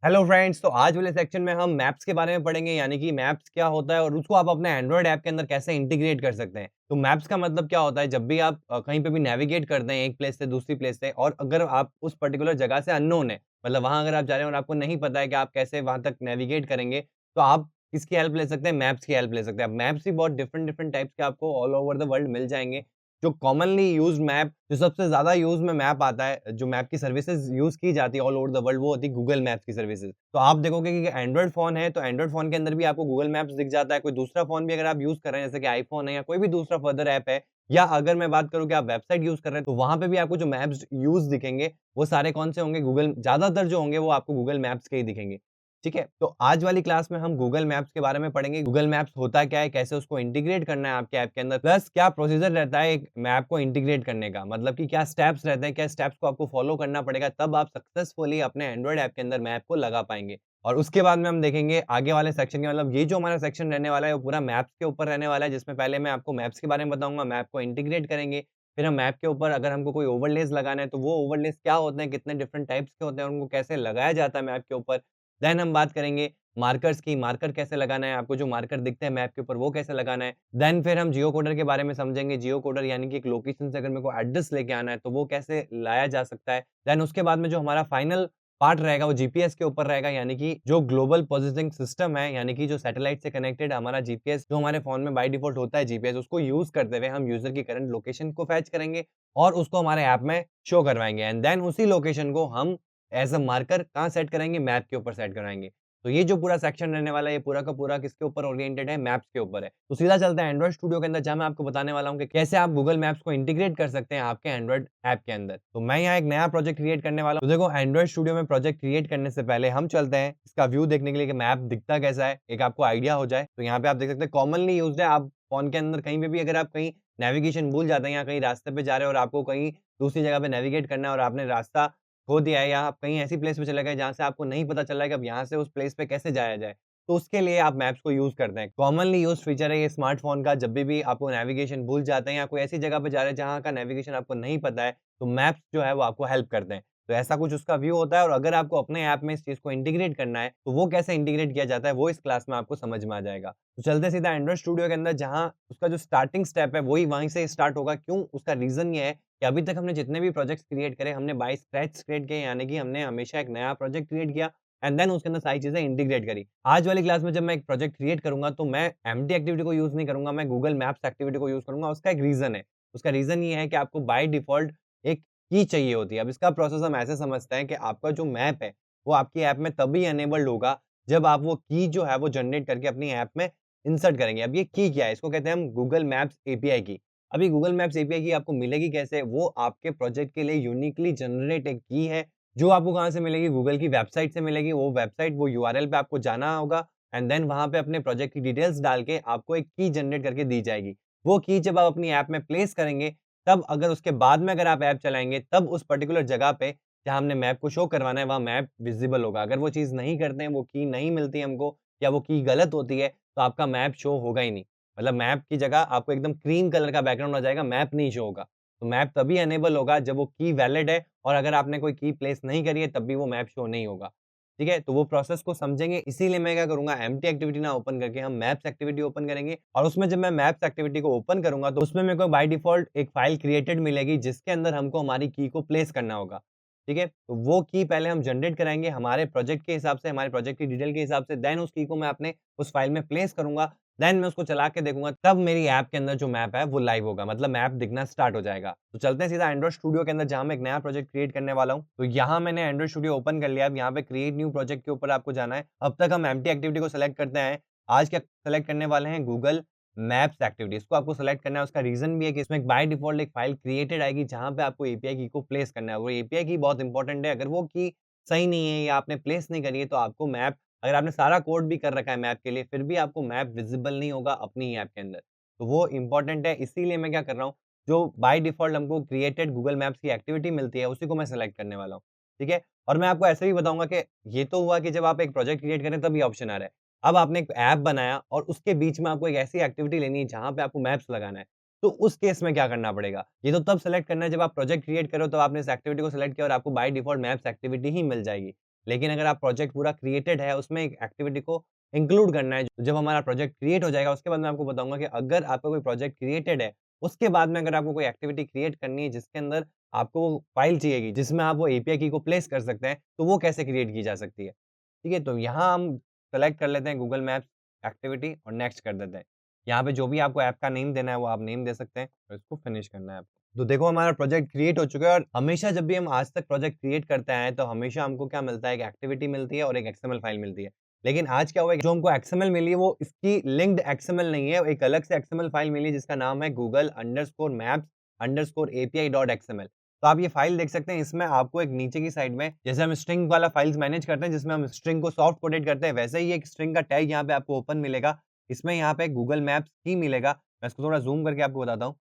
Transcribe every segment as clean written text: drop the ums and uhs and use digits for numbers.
Hello friends, तो आज वाले सेक्शन में हम मैप्स के बारे में पढ़ेंगे, यानी कि मैप्स क्या होता है और उसको आप अपने एंड्रॉयड ऐप के अंदर कैसे इंटीग्रेट कर सकते हैं। तो मैप्स का मतलब क्या होता है, जब भी आप कहीं पे भी नेविगेट करते हैं एक प्लेस से दूसरी प्लेस से, और अगर आप उस पर्टिकुलर जगह से अननोन है, मतलब वहाँ अगर आप जा रहे हैं और आपको नहीं पता है कि आप कैसे वहाँ तक नेविगेट करेंगे, तो आप किसकी हेल्प ले सकते हैं? मैप्स की हेल्प ले सकते हैं। अब मैप्स भी बहुत डिफरेंट डिफरेंट टाइप्स के आपको ऑल ओवर द वर्ल्ड मिल जाएँगे। जो कॉमनली यूज्ड मैप, जो सबसे ज़्यादा यूज़ में मैप आता है, जो मैप की सर्विसेज़ यूज़ की जाती है ऑल ओवर द वर्ल्ड, वो होती है गूगल मैप्स की सर्विसेज़। तो आप देखोगे कि एंड्रॉइड फ़ोन है, तो एंड्रॉइड फ़ोन के अंदर भी आपको गूगल मैप्स दिख जाता है। कोई दूसरा फ़ोन भी अगर आप यूज़ कर रहे हैं, जैसे कि आईफ़ोन है या कोई भी दूसरा फर्दर ऐप है, या अगर मैं बात करूँ कि आप वेबसाइट यूज़ कर रहे हैं, तो वहाँ पे भी आपको जो मैप्स यूज़ दिखेंगे, वो सारे कौन से होंगे? गूगल, ज़्यादातर जो होंगे वो आपको गूगल मैप्स के ही दिखेंगे। ठीक है? तो आज वाली क्लास में हम गूगल मैप्स के बारे में पढ़ेंगे। गूगल मैप्स होता क्या है? कैसे उसको इंटीग्रेट करना है आपके ऐप के अंदर? प्लस क्या प्रोसीजर रहता है एक मैप को इंटीग्रेट करने का? मतलब कि क्या स्टेप्स रहते हैं? क्या स्टेप्स को आपको फॉलो करना पड़ेगा? तब आप सक्सेसफुली अपने एंड्रॉइड ऐप के अंदर मैप को लगा पाएँगे। और उसके बाद में हम देखेंगे आगे वाले सेक्शन के, मतलब ये जो हमारा सेक्शन रहने वाला है, वो पूरा मैप्स के ऊपर रहने वाला है, जिसमें पहले मैं आपको मैप्स के बारे में बताऊँगा, मैप को इंटीग्रेट करेंगे। फिर हम मैप के ऊपर अगर हमको कोई ओवरलेज़ लगाना है, तो वो ओवरलेज़ क्या होते हैं? कितने डिफरेंट टाइप्स के होते हैं? उनको कैसे लगाया जाता है मैप के ऊपर? देन हम बात करेंगे मार्कर्स की, मार्कर कैसे लगाना है, आपको जो मार्कर दिखते हैं मैप के ऊपर वो कैसे लगाना है। देन फिर हम जियो कोडर के बारे में समझेंगे, जियो कोडर यानी कि एक लोकेशन से अगर मेरे को एड्रेस लेके आना है, तो वो कैसे लाया जा सकता है। देन उसके बाद में जो हमारा फाइनल पार्ट रहेगा वो जीपीएस के ऊपर रहेगा, यानी कि जो ग्लोबल पोजिशनिंग सिस्टम है, यानी कि जो सैटेलाइट से कनेक्टेड हमारा जीपीएस, जो हमारे फ़ोन में बाय डिफ़ॉल्ट होता है जीपीएस, उसको यूज़ करते हुए हम यूज़र की करंट लोकेशन को फेच करेंगे और उसको हमारे ऐप में शो करवाएँगे, एंड देन उसी लोकेशन को हम एज़ अ मार्कर कहाँ सेट कराएँगे? मैप के ऊपर सेट कराएँगे। तो ये जो पूरा सेक्शन रहने वाला है, ये पूरा का पूरा किसके ऊपर ओरिएंटेड है? मैप्स के ऊपर है। तो सीधा चलते हैं एंड्रॉइड स्टूडियो के अंदर, जहाँ मैं आपको बताने वाला हूँ कि कैसे आप गूगल मैप्स को इंटीग्रेट कर सकते हैं आपके एंड्रॉइड ऐप के अंदर। तो मैं यहाँ एक नया प्रोजेक्ट क्रिएट करने वाला हूँ। तो देखो, एंड्रॉइड स्टूडियो में प्रोजेक्ट क्रिएट करने से पहले हम चलते हैं इसका व्यू देखने के लिए कि मैप दिखता कैसा है, एक आपको आइडिया हो जाए। तो यहाँ पे आप देख सकते हैं कॉमनली यूज्ड है। आप फ़ोन के अंदर कहीं पे भी अगर आप कहीं नेविगेशन भूल जाते हैं या कहीं रास्ते पे जा रहे हो और आपको कहीं दूसरी जगह पे नेविगेट करना है और आपने रास्ता खो दिया है, या आप कहीं ऐसी प्लेस पे चले गए जहाँ से आपको नहीं पता चल रहा है कि अब यहाँ से उस प्लेस पे कैसे जाया जाए, तो उसके लिए आप मैप्स को यूज़ करते हैं। कॉमनली यूज़्ड फीचर है ये स्मार्टफ़ोन का। जब भी आपको नेविगेशन भूल जाते हैं या कोई ऐसी जगह पे जा रहे हैं जहाँ का नेविगेशन आपको नहीं पता है, तो मैप्स जो है वो आपको हेल्प करते हैं। तो ऐसा कुछ उसका व्यू होता है, और अगर आपको अपने ऐप में इस चीज़ को इंटीग्रेट करना है, तो वो कैसे इंटीग्रेट किया जाता है, वो इस क्लास में आपको समझ में आ जाएगा। तो चलते हैं सीधा एंड्रॉइड स्टूडियो के अंदर, जहाँ उसका जो स्टार्टिंग स्टेप है वही वहीं से स्टार्ट होगा। क्यों? उसका रीज़न ये है कि अभी तक हमने जितने भी प्रोजेक्ट्स क्रिएट करे, हमने बाय स्क्रैच क्रिएट किए, यानी कि हमने हमेशा एक नया प्रोजेक्ट क्रिएट किया एंड देन उसके अंदर सारी चीज़ें इंटीग्रेट करी। आज वाली क्लास में जब मैं एक प्रोजेक्ट क्रिएट करूँगा, तो मैं एम्प्टी एक्टिविटी को यूज़ नहीं करूँगा, मैं गूगल मैप्स एक्टिविटी को यूज़ करूँगा। उसका एक रीज़न है। उसका रीज़न ये है कि आपको बाय डिफ़ॉल्ट एक की चाहिए होती है। अब इसका प्रोसेस हम ऐसे समझते हैं कि आपका जो मैप है, वो आपकी ऐप में तभी इनेबल्ड होगा, जब आप वो की जो है वो जनरेट करके अपनी ऐप में इंसर्ट करेंगे। अब ये की क्या है? इसको कहते हैं हम गूगल मैप्स एपीआई की। अब ये गूगल मैप्स एपीआई की आपको मिलेगी कैसे? वो आपके प्रोजेक्ट के लिए यूनिकली जनरेट एक की है, जो आपको कहाँ से मिलेगी? गूगल की वेबसाइट से मिलेगी। वो वेबसाइट, वो यूआरएल पे आपको जाना होगा एंड देन वहाँ पे अपने प्रोजेक्ट की डिटेल्स डाल के आपको एक की जनरेट करके दी जाएगी। वो की जब आप अपनी ऐप में प्लेस करेंगे, तब अगर उसके बाद में अगर आप ऐप चलाएँगे, तब उस पर्टिकुलर जगह पे जहाँ हमने मैप को शो करवाना है, वहाँ मैप विज़िबल होगा। अगर वो चीज़ नहीं करते हैं, वो की नहीं मिलती है हमको, या वो की गलत होती है, तो आपका मैप शो होगा ही नहीं। मतलब मैप की जगह आपको एकदम क्रीम कलर का बैकग्राउंड आ जाएगा, मैप नहीं शो होगा। तो मैप तभी इनेबल होगा जब वो की वैलिड है, और अगर आपने कोई की प्लेस नहीं करी है, तब भी वो मैप शो नहीं होगा। ठीक है? तो वो प्रोसेस को समझेंगे, इसीलिए मैं क्या करूँगा, एम्प्टी एक्टिविटी ना ओपन करके हम मैप्स एक्टिविटी ओपन करेंगे, और उसमें जब मैं मैप्स एक्टिविटी को ओपन करूँगा, तो उसमें मेरे को बाय डिफ़ॉल्ट एक फाइल क्रिएटेड मिलेगी, जिसके अंदर हमको हमारी की को प्लेस करना होगा। ठीक है? तो वो की पहले हम जनरेट कराएँगे हमारे प्रोजेक्ट के हिसाब से, हमारे प्रोजेक्ट की डिटेल के हिसाब से, देन उस की को मैं अपने उस फाइल में प्लेस करूँगा, देन मैं उसको चला के देखूँगा, तब मेरी ऐप के अंदर जो मैप है वो लाइव होगा, मतलब मैप दिखना स्टार्ट हो जाएगा। तो चलते हैं सीधा एंड्रॉइड स्टूडियो के अंदर, जहाँ मैं एक नया प्रोजेक्ट क्रिएट करने वाला हूँ। तो यहाँ मैंने एंड्रॉइड स्टूडियो ओपन कर लिया। अब यहाँ पे क्रिएट न्यू प्रोजेक्ट के ऊपर आपको जाना है। अब तक हम एम्प्टी एक्टिविटी को सेलेक्ट करते हैं। आज क्या सेलेक्ट करने वाले हैं? Google maps activity. इसको आपको सेलेक्ट करना है। उसका रीज़न भी है कि इसमें बाय डिफ़ॉल्ट एक फाइल क्रिएटेड आएगी, जहाँ पे आपको एपीआई की को प्लेस करना है। वो एपीआई की बहुत इंपॉर्टेंट है। अगर वो की सही नहीं है या आपने प्लेस नहीं करी है, तो आपको मैप, अगर आपने सारा कोड भी कर रखा है मैप के लिए, फिर भी आपको मैप विज़िबल नहीं होगा अपनी ही ऐप के अंदर। तो वो इम्पोर्टेंट है, इसीलिए मैं क्या कर रहा हूँ, जो बाय डिफ़ॉल्ट हमको क्रिएटेड गूगल मैप्स की एक्टिविटी मिलती है, उसी को मैं सेलेक्ट करने वाला हूँ। ठीक है? और मैं आपको ऐसे भी बताऊँगा कि ये तो हुआ कि जब आप एक प्रोजेक्ट क्रिएट करें तब ये ऑप्शन आ रहा है। अब आपने एक ऐप बनाया और उसके बीच में आपको एक ऐसी एक्टिविटी लेनी है जहाँ पे आपको मैप्स लगाना है। तो उस केस में क्या करना पड़ेगा? ये तो तब सेलेक्ट करना है जब आप प्रोजेक्ट क्रिएट करो, तब आपने इस एक्टिविटी को सेलेक्ट किया और आपको बाय डिफ़ॉल्ट मैप्स एक्टिविटी ही मिल जाएगी। लेकिन अगर आप प्रोजेक्ट पूरा क्रिएटेड है, उसमें एक एक्टिविटी को इंक्लूड करना है। जब हमारा प्रोजेक्ट क्रिएट हो जाएगा, उसके बाद मैं आपको बताऊँगा कि अगर आपका कोई प्रोजेक्ट क्रिएटेड है, उसके बाद में अगर आपको कोई एक्टिविटी क्रिएट करनी है, जिसके अंदर आपको वो फ़ाइल चाहिएगी, जिसमें आप वो एपीआई की को प्लेस कर सकते हैं, तो वो कैसे क्रिएट की जा सकती है। ठीक है? तो यहाँ हम सेलेक्ट कर लेते हैं गूगल मैप्स एक्टिविटी और नेक्स्ट कर देते हैं। यहाँ पे जो भी आपको ऐप का नेम देना है, वो आप नेम दे सकते हैं और इसको फिनिश करना है आपको। तो देखो हमारा प्रोजेक्ट क्रिएट हो चुका है और हमेशा जब भी हम आज तक प्रोजेक्ट क्रिएट करते आए हैं, तो हमेशा हमको क्या मिलता है, एक एक्टिविटी मिलती है और एक एक्सएमएल फाइल मिलती है। लेकिन आज क्या हुआ है, जो हमको एक्सएमएल मिली है, वो इसकी लिंक्ड एक्सएमएल नहीं है, एक अलग से एक्सएमएल फाइल मिली है जिसका नाम है google_maps_api.xml। तो आप ये फाइल देख सकते हैं, इसमें आपको एक नीचे की साइड में, जैसे हम स्ट्रिंग वाला फाइल्स मैनेज करते हैं, जिसमें हम स्ट्रिंग को सॉफ्ट कोडेड करते हैं, वैसे ही एक स्ट्रिंग का टैग यहाँ पे आपको ओपन मिलेगा। इसमें यहाँ पे गूगल मैप्स की मिलेगा। मैं इसको थोड़ा ज़ूम करके आपको बताता हूँ।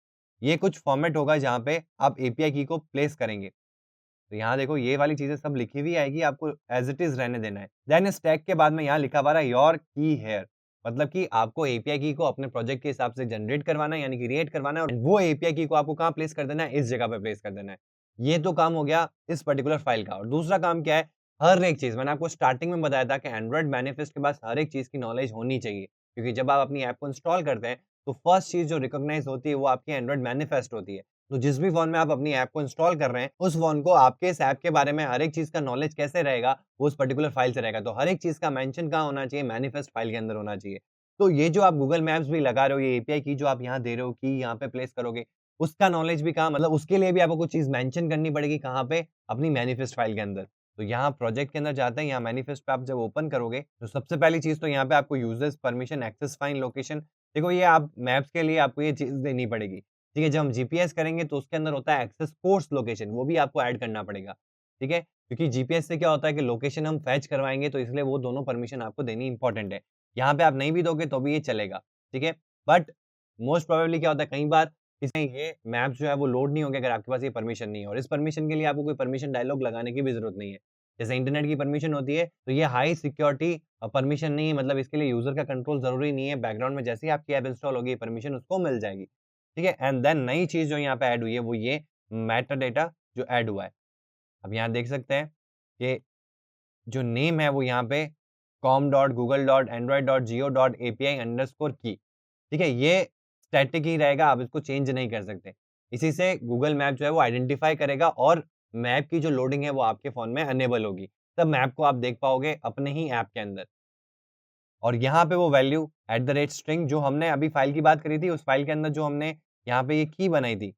ये कुछ फॉर्मेट होगा जहाँ पे आप एपीआई की को प्लेस करेंगे। तो यहाँ देखो ये वाली चीज़ें सब लिखी हुई आएगी, आपको एज़ इट इज़ रहने देना है। देन इस टैग के बाद में यहाँ लिखा हुआ है योर की हियर, मतलब कि आपको एपीआई की को अपने प्रोजेक्ट के हिसाब से जनरेट करवाना है, यानी क्रिएट करवाना है और वो एपीआई की को आपको कहाँ प्लेस कर देना है, इस जगह पे प्लेस कर देना है। ये तो काम हो गया इस पर्टिकुलर फाइल का और दूसरा काम क्या है, हर एक चीज़ मैंने आपको स्टार्टिंग में बताया था कि एंड्रॉइड मैनिफेस्ट के पास हर एक चीज़ की नॉलेज होनी चाहिए। क्योंकि जब आप अपनी ऐप को इंस्टॉल करते हैं, तो फर्स्ट चीज़ जो रिकॉग्नाइज़ होती है, वो आपकी एंड्रॉइड मैनिफेस्ट होती है। तो जिस भी फ़ोन में आप अपनी ऐप को इंस्टॉल कर रहे हैं, उस फ़ोन को आपके इस ऐप के बारे में हर एक चीज़ का नॉलेज कैसे रहेगा, वो उस पर्टिकुलर फ़ाइल से रहेगा। तो हर एक चीज़ का मेंशन कहाँ होना चाहिए, मैनिफेस्ट फ़ाइल के अंदर होना चाहिए। तो ये जो आप गूगल मैप्स भी लगा रहे हो, ये एपीआई की जो आप यहाँ दे रहे हो, की यहाँ पे प्लेस करोगे, उसका नॉलेज भी कहाँ, मतलब उसके लिए भी आपको कुछ चीज़ मेंशन करनी पड़ेगी, कहाँ पे? अपनी मैनिफेस्ट फ़ाइल के अंदर। तो यहाँ प्रोजेक्ट के अंदर जाते हैं, यहाँ मैनिफेस्ट पे आप जब ओपन करोगे, तो सबसे पहली चीज़ तो यहाँ पे आपको users permission, access fine, location, देखो ये आप मैप्स के लिए आपको ये चीज़ देनी पड़ेगी। ठीक है? जब हम जीपीएस करेंगे तो उसके अंदर होता है एक्सेस कोर्स लोकेशन, वो भी आपको ऐड करना पड़ेगा। ठीक है? क्योंकि जीपीएस से क्या होता है कि लोकेशन हम फेच करवाएँगे, तो इसलिए वो दोनों परमिशन आपको देनी इम्पोर्टेंट है। यहाँ पे आप नहीं भी दोगे तो भी ये चलेगा। ठीक है? बट मोस्ट प्रोबेबली क्या होता है, कई बार इसमें ये मैप्स जो है वो लोड नहीं होंगे अगर आपके पास ये परमिशन नहीं है और इस परमिशन के लिए आपको कोई परमिशन डायलॉग लगाने की भी ज़रूरत नहीं है। जैसे इंटरनेट की परमिशन होती है, तो ये हाई सिक्योरिटी परमिशन नहीं है, मतलब इसके लिए यूज़र का कंट्रोल ज़रूरी नहीं है। बैकग्राउंड में जैसे ही आपकी ऐप इंस्टॉल होगी, ये परमिशन उसको मिल जाएगी। ठीक है? एंड देन नई चीज़ जो यहाँ पे ऐड हुई है, वो ये मेटा डेटा जो ऐड हुआ है। अब यहाँ देख सकते हैं कि जो नेम है वो यहाँ पे com.google.android.geo.api_key, ठीक है? ये स्टैटिक ही रहेगा, आप इसको चेंज नहीं कर सकते। इसी से गूगल मैप जो है वो आइडेंटिफ़ाई करेगा और मैप की जो लोडिंग है वो आपके फ़ोन में इनेबल होगी। तब मैप को आप देख पाओगे अपने ही ऐप के अंदर। और यहाँ पे वो वैल्यू @string जो हमने अभी फ़ाइल की बात करी थी, उस फ़ाइल के अंदर जो हमने यहाँ पे ये की बनाई थी,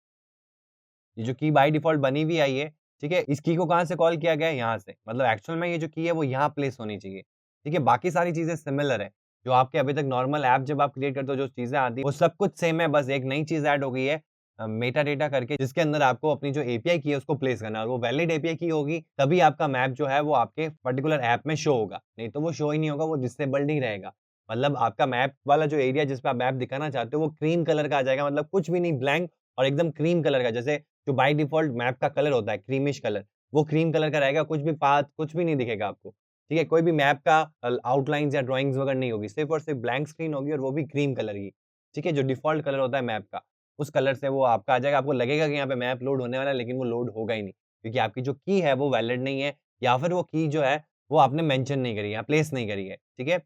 ये जो की बाय डिफ़ॉल्ट बनी हुई आई है, ठीक है? इस की को कहाँ से कॉल किया गया है? यहाँ से। मतलब एक्चुअल में ये जो की है वो यहाँ प्लेस होनी चाहिए, ठीक है? बाकी सारी चीज़ें सिमिलर है। जो आपके अभी तक नॉर्मल ऐप जब आप क्रिएट करते हो, जो चीज़ें आती हैं, वो सब कुछ सेम है, बस एक नई चीज़ ऐड हो गई है मेटा डेटा करके, जिसके अंदर आपको अपनी जो एपीआई की है उसको प्लेस करना है और वो वैलिड एपीआई की होगी, तभी आपका मैप जो है वो आपके पर्टिकुलर ऐप में शो होगा। नहीं तो वो शो ही नहीं होगा, वो डिसेबल्ड ही रहेगा। मतलब आपका मैप वाला जो एरिया जिस पे आप मैप दिखाना चाहते हो, वो क्रीम कलर का आ जाएगा, मतलब कुछ भी नहीं, ब्लैंक और एकदम क्रीम कलर का। जैसे जो बाय डिफ़ॉल्ट मैप का कलर होता है क्रीमिश कलर, वो क्रीम कलर का रहेगा, कुछ भी पाथ कुछ भी नहीं दिखेगा आपको, ठीक है? कोई भी मैप का आउटलाइन्स या ड्राइंग्स वगैरह नहीं होगी, सिर्फ़ और सिर्फ़ ब्लैंक स्क्रीन होगी और वो भी क्रीम कलर की, ठीक है? जो डिफ़ॉल्ट कलर होता है मैप का, उस कलर से वो आपका आ जाएगा, आपको लगेगा कि यहाँ पे मैप लोड होने वाला है, लेकिन वो लोड होगा ही नहीं, क्योंकि आपकी जो की है वो वैलिड नहीं है या फिर वो की जो है, वो आपने मेंशन नहीं करी है या प्लेस नहीं करी है, ठीक है?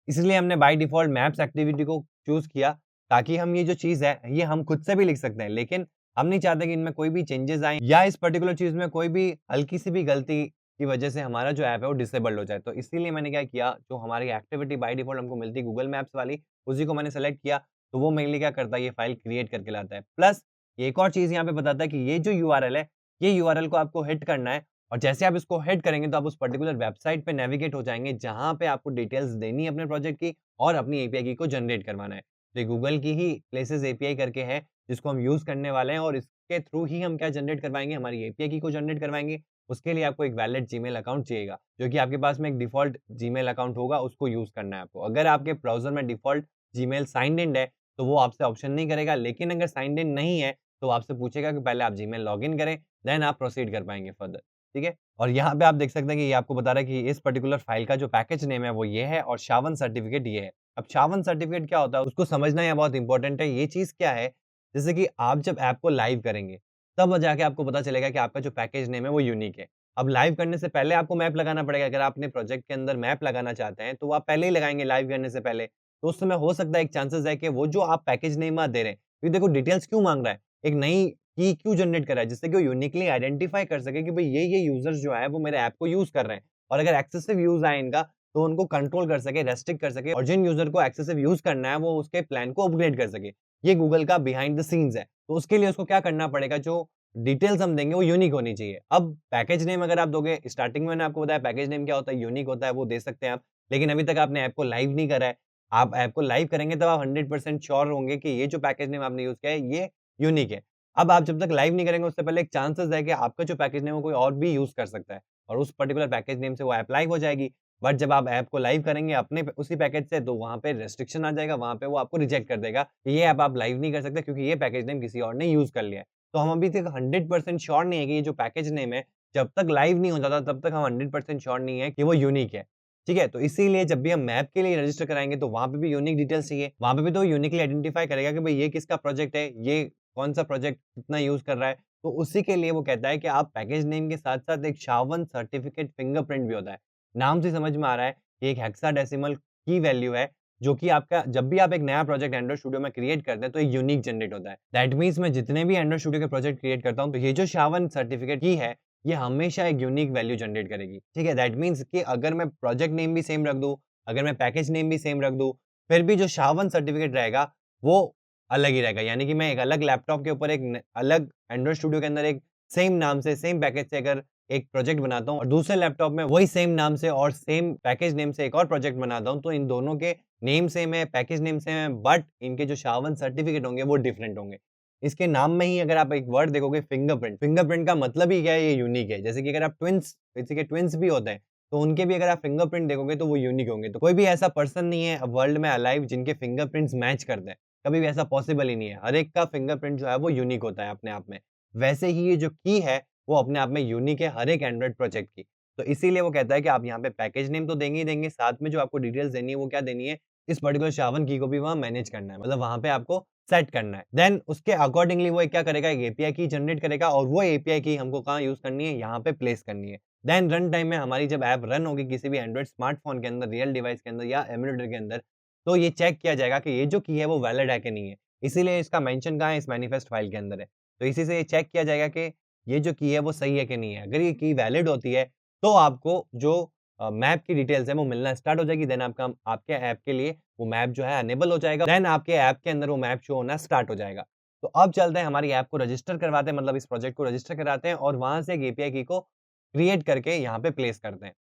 इसलिए हमने बाय डिफ़ॉल्ट मैप्स एक्टिविटी को चूज़ किया, ताकि हम ये जो चीज़ है, ये हम खुद से भी लिख सकते हैं, लेकिन हम नहीं चाहते कि इनमें कोई भी चेंजेज़ आएँ या इस पर्टिकुलर चीज़ में कोई भी हल्की-सी भी गलती की वजह से हमारा जो ऐप है, वो डिसेबल्ड हो जाए। तो इसीलिए मैंने क्या किया, जो हमारी एक्टिविटी बाय डिफ़ॉल्ट हमको मिलती है गूगल मैप्स वाली, उसी को मैंने सेलेक्ट किया, तो वो मेरे लिए क्या करता है, ये फ़ाइल क्रिएट करके लाता है। प्लस एक और चीज़ यहाँ पे बताता है कि ये जो यूआरएल है, ये यूआरएल को आपको हिट करना है और जैसे आप इसको हिट करेंगे, तो आप उस पर्टिकुलर वेबसाइट पे नेविगेट हो जाएँगे, जहाँ पे आपको डिटेल्स देनी है अपने प्रोजेक्ट की और अपनी एपीआई की को जनरेट करवाना है। तो ये गूगल की ही प्लेसेस एपीआई करके है, जिसको हम यूज़ करने वाले हैं और इसके थ्रू ही हम क्या जनरेट करवाएँगे, हमारी एपीआई की को जनरेट करवाएँगे। उसके लिए आपको एक वैलिड जीमेल अकाउंट चाहिएगा, जो कि आपके पास में एक डिफ़ॉल्ट जीमेल अकाउंट होगा, उसको यूज़ करना है आपको। अगर आपके ब्राउज़र में डिफ़ॉल्ट जीमेल साइन्ड इन है, तो वो आपसे ऑप्शन नहीं करेगा, लेकिन अगर साइन्ड इन नहीं है, तो आपसे पूछेगा कि पहले आप जीमेल लॉगिन करें, देन आप प्रोसीड कर पाएँगे फर्दर, ठीक है? और यहाँ पे आप देख सकते हैं कि ये आपको बता रहा है कि इस पर्टिकुलर फ़ाइल का जो पैकेज नेम है, वो ये है और SHA-1 सर्टिफ़िकेट ये है। अब SHA-1 सर्टिफ़िकेट क्या होता है, उसको समझना यहाँ बहुत इम्पोर्टेंट है। ये चीज़ क्या है, जैसे कि आप जब ऐप को लाइव करेंगे, तब जाके आपको पता चलेगा कि आपका जो पैकेज नेम है, वो यूनिक है। अब लाइव करने से पहले आपको मैप लगाना पड़ेगा। अगर आप अपने प्रोजेक्ट के अंदर मैप लगाना चाहते हैं, तो वो आप पहले ही लगाएँगे लाइव करने से पहले। तो उस समय हो सकता है एक चांसेस है कि वो जो आप पैकेज नेम वहाँ दे रहे हैं, क्योंकि देखो डिटेल्स क्यों माँग रहा है? एक नई की क्यों जनरेट कर रहा है? जिससे कि वो यूनिकली आइडेंटिफाई कर सके कि भई ये यूज़र्स जो है वो मेरे ऐप को यूज़ कर रहे हैं। और अगर एक्सेसिव यूज़ आए इनका, तो उनको कंट्रोल कर सके, रेस्ट्रिक्ट कर सके और जिन यूज़र को एक्सेसिव यूज़ करना है, वो उसके प्लान को अपग्रेड कर सके। ये गूगल का बिहाइंड द सीन्स है। तो उसके लिए उसको क्या करना पड़ेगा, जो डिटेल्स हम देंगे वो यूनिक होनी चाहिए। अब पैकेज नेम अगर आप दोगे, स्टार्टिंग में मैंने आपको बताया पैकेज नेम क्या होता है, यूनिक होता है, वो दे सकते हैं आप। लेकिन अभी तक आपने ऐप को लाइव नहीं करा है। आप ऐप को लाइव करेंगे तब आप 100% श्योर होंगे कि ये जो पैकेज नेम आपने यूज़ किया है, ये यूनिक है। अब आप जब तक लाइव नहीं करेंगे उससे पहले एक चांसेस है कि आपका जो पैकेज नेम है वो कोई और भी यूज़ कर सकता है और उस पर्टिकुलर पैकेज नेम से वो ऐप लाइव हो जाएगी। बट जब आप ऐप को लाइव करेंगे अपने उसी पैकेज से, तो वहाँ पे रिस्ट्रिक्शन आ जाएगा, वहाँ पे वो आपको रिजेक्ट कर देगा कि ये ऐप आप लाइव नहीं कर सकते क्योंकि ये पैकेज नेम किसी और ने यूज़ कर लिया है। तो हम अभी तक 100% श्योर नहीं है कि ये जो पैकेज नेम है, जब तक लाइव नहीं हो जाता तब तक हम 100% श्योर नहीं है कि वो यूनिक है। ठीक है? तो इसीलिए जब भी हम मैप के लिए रजिस्टर कराएँगे तो वहाँ पे भी यूनिक डिटेल्स चाहिए। वहाँ पे भी तो यूनिकली आइडेंटिफाई करेगा कि भई ये किसका प्रोजेक्ट है, ये कौन-सा प्रोजेक्ट कितना यूज़ कर रहा है। तो उसी के लिए वो कहता है कि आप पैकेज नेम के साथ-साथ एक SHA-1 सर्टिफिकेट फिंगरप्रिंट भी होता है। नाम से समझ में आ रहा है कि एक हेक्साडेसिमल की वैल्यू है, जो कि आपका जब भी आप एक नया प्रोजेक्ट एंड्रॉइड स्टूडियो में क्रिएट करते हैं, तो एक यूनिक जनरेट होता है। दैट मीन्स मैं जितने भी एंड्रॉइड स्टूडियो के प्रोजेक्ट क्रिएट करता हूँ, तो ये जो SHA-1 सर्टिफिकेट की है, ये हमेशा एक यूनिक वैल्यू जनरेट करेगी। ठीक है? दैट मीन्स कि अगर मैं प्रोजेक्ट नेम भी सेम रख दूँ, अगर मैं पैकेज नेम भी सेम रख दूँ, फिर भी जो SHA-1 सर्टिफिकेट रहेगा, वो अलग ही रहेगा। यानी कि मैं एक अलग लैपटॉप के ऊपर एक न अलग एंड्रॉइड स्टूडियो के अंदर एक सेम नाम से, सेम पैकेज से अगर एक प्रोजेक्ट बनाता हूँ और दूसरे लैपटॉप में वही सेम नाम से और सेम पैकेज नेम से एक और प्रोजेक्ट बनाता हूँ, तो इन दोनों के नेम सेम है, पैकेज नेम सेम है, बट इनके जो SHA-1 सर्टिफिकेट होंगे, वो डिफरेंट होंगे। इसके नाम में ही अगर आप एक वर्ड देखोगे फिंगरप्रिंट, फिंगरप्रिंट का मतलब ही क्या है, ये यूनिक है। जैसे कि अगर आप ट्विन्स किसी के ट्विन्स भी होते हैं, तो उनके भी अगर आप फिंगरप्रिंट देखोगे तो वो यूनिक होंगे। तो कोई भी ऐसा पर्सन नहीं है वर्ल्ड में अलाइव जिनके फिंगरप्रिंट्स मैच करते हैं। कभी भी ऐसा पॉसिबल ही नहीं है। हर एक का फिंगरप्रिंट जो है वो यूनिक होता है अपने आप में। वैसे ही ये जो की है, वो अपने आप में यूनिक है हर एक एंड्रॉइड प्रोजेक्ट की। तो इसीलिए वो कहता है कि आप यहाँ पे पैकेज नेम तो देंगे ही देंगे, साथ में जो आपको डिटेल्स देनी है वो क्या देनी है, इस पर्टिकुलर SHA-1 की को भी वहाँ मैनेज करना है। मतलब वहाँ पे आपको सेट करना है। देन उसके अकॉर्डिंगली वो एक क्या करेगा, एक एपीआई की जनरेट करेगा और वो एपीआई की हमको कहाँ यूज़ करनी है, यहाँ पे प्लेस करनी है। देन रन टाइम में हमारी जब ऐप रन होगी किसी भी एंड्रॉइड स्मार्टफ़ोन के अंदर, रियल डिवाइस के अंदर या एमुलेटर के अंदर, तो ये चेक किया जाएगा कि ये जो की है वो वैलिड है कि नहीं है। इसीलिए इसका मेंशन कहाँ है, इस मैनिफेस्ट फाइल के अंदर है। तो इसी से ये चेक किया जाएगा कि ये जो की है वो सही है कि नहीं है। अगर ये की वैलिड होती है, तो आपको जो मैप की डिटेल्स है वो मिलना स्टार्ट हो जाएगी। देन आपका आपके ऐप के लिए वो मैप जो है अनेबल हो जाएगा। देन आपके ऐप के अंदर वो मैप शो होना स्टार्ट हो जाएगा। तो अब चलते हैं हमारी ऐप को रजिस्टर करवाते हैं, मतलब इस प्रोजेक्ट को रजिस्टर कराते हैं और वहाँ से एक एपीआई की को क्रिएट करके यहाँ पे प्लेस करते हैं।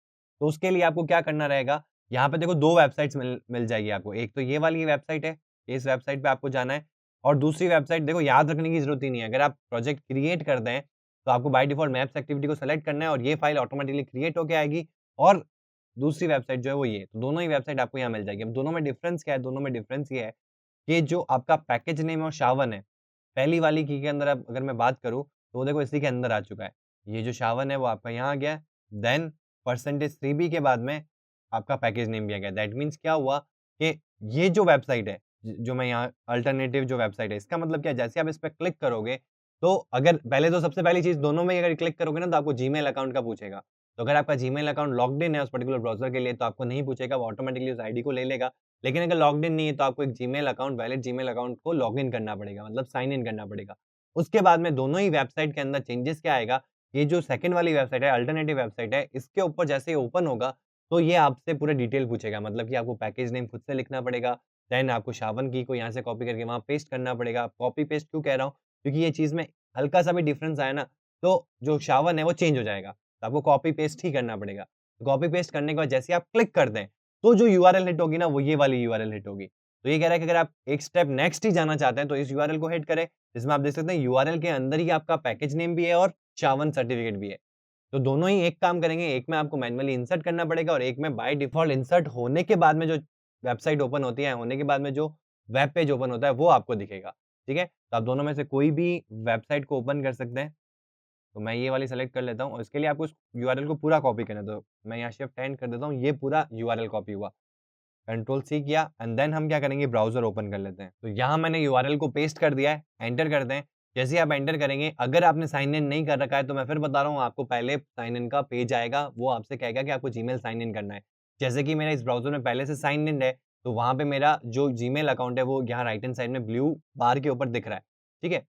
तो उसके लिए आपको क्या करना रहेगा, यहाँ पे देखो 2 वेबसाइट्स मिल मिल जाएगी आपको। एक तो ये वाली वेबसाइट है, इस वेबसाइट पे आपको जाना है और दूसरी वेबसाइट देखो याद रखने की ज़रूरत ही नहीं है। अगर आप प्रोजेक्ट क्रिएट कर दें, तो आपको बाय डिफ़ॉल्ट मैप्स एक्टिविटी को सेलेक्ट करना है और ये फाइल ऑटोमैटिकली क्रिएट होके आएगी और दूसरी वेबसाइट जो है वो ये। तो दोनों ही वेबसाइट आपको यहाँ मिल जाएगी। अब दोनों में डिफ़रेंस क्या है? दोनों में डिफ़रेंस ये है कि जो आपका पैकेज नेम है वो SHA-1 है। पहली वाली की के अंदर अब अगर मैं बात करूँ, तो वो देखो इसी के अंदर आ चुका है। ये जो SHA-1 है वो आपका यहाँ आ गया है। देन परसेंटेज 3B के बाद में आपका पैकेज नेम भी आ गया। दैट मीन्स क्या हुआ कि ये जो वेबसाइट है, जो मैं यहाँ अल्टरनेटिव जो वेबसाइट है, इसका मतलब क्या है? जैसे आप इस पे क्लिक करोगे, तो अगर पहले तो सबसे पहली चीज़ दोनों में ही अगर क्लिक करोगे ना, तो आपको जीमेल अकाउंट का पूछेगा। तो अगर आपका जीमेल अकाउंट लॉग्ड इन है उस पर्टिकुलर ब्राउज़र के लिए, तो आपको नहीं पूछेगा, वो ऑटोमैटिकली उस आईडी को ले लेगा। लेकिन अगर लॉग्ड इन नहीं है, तो आपको एक Gmail account, valid Gmail account को लॉगिन करना पड़ेगा, मतलब साइन इन करना पड़ेगा। उसके बाद में दोनों ही वेबसाइट के अंदर चेंजेस क्या आएगा, ये जो सेकंड वाली वेबसाइट है, अल्टरनेटिव वेबसाइट है, इसके ऊपर जैसे ही ओपन होगा, तो ये आपसे पूरे डिटेल पूछेगा। मतलब कि आपको पैकेज नेम खुद से लिखना पड़ेगा, देन आपको SHA-1 की को यहाँ से कॉपी करके वहाँ पेस्ट करना पड़ेगा। कॉपी पेस्ट क्यों कह रहा हूँ? क्योंकि ये चीज़ में हल्का-सा भी डिफरेंस आया ना, तो जो SHA-1 है वो चेंज हो जाएगा। तो आपको कॉपी पेस्ट ही करना पड़ेगा। कॉपी पेस्ट करने के बाद जैसे ही आप क्लिक कर दें, तो जो यूआरएल हिट होगी ना, वो ये वाली यूआरएल हिट होगी। तो ये कह रहा है कि अगर आप एक स्टेप नेक्स्ट ही जाना चाहते हैं, तो इस यूआरएल को हिट करें, जिसमें आप देख सकते हैं यूआरएल के अंदर ही आपका पैकेज नेम भी है और SHA-1 सर्टिफिकेट भी है। तो दोनों ही एक काम करेंगे, एक में आपको मैनुअली इंसर्ट करना पड़ेगा और एक में बाय डिफ़ॉल्ट इंसर्ट होने के बाद में जो वेबसाइट ओपन होती है, होने के बाद में जो वेब पेज ओपन होता है, वो आपको दिखेगा। ठीक है? तो आप दोनों में से कोई भी वेबसाइट को ओपन कर सकते हैं। तो मैं ये वाली सेलेक्ट कर लेता हूँ और इसके लिए आपको इस यूआरएल को पूरा कॉपी करना है। तो मैं यहाँ शिफ्ट एंड कर देता हूँ, ये पूरा यूआरएल कॉपी हुआ। कंट्रोल सी किया एंड देन हम क्या करेंगे, ब्राउज़र ओपन कर लेते हैं। तो यहाँ मैंने यूआरएल को पेस्ट कर दिया है, एंटर कर दें जैसे ही आप एंटर करेंगे, अगर आपने साइन इन नहीं कर रखा है, तो मैं फिर बता रहा हूँ आपको पहले साइन इन का पेज आएगा, वो आपसे कहेगा कि आपको जीमेल साइन इन करना है। जैसे कि मेरा इस ब्राउज़र में पहले से साइन इन है, तो वहाँ पे मेरा जो जीमेल अकाउंट है, वो यहाँ राइट हैंड साइड में ब्लू बार के ऊपर दिख रहा है, ठीक है?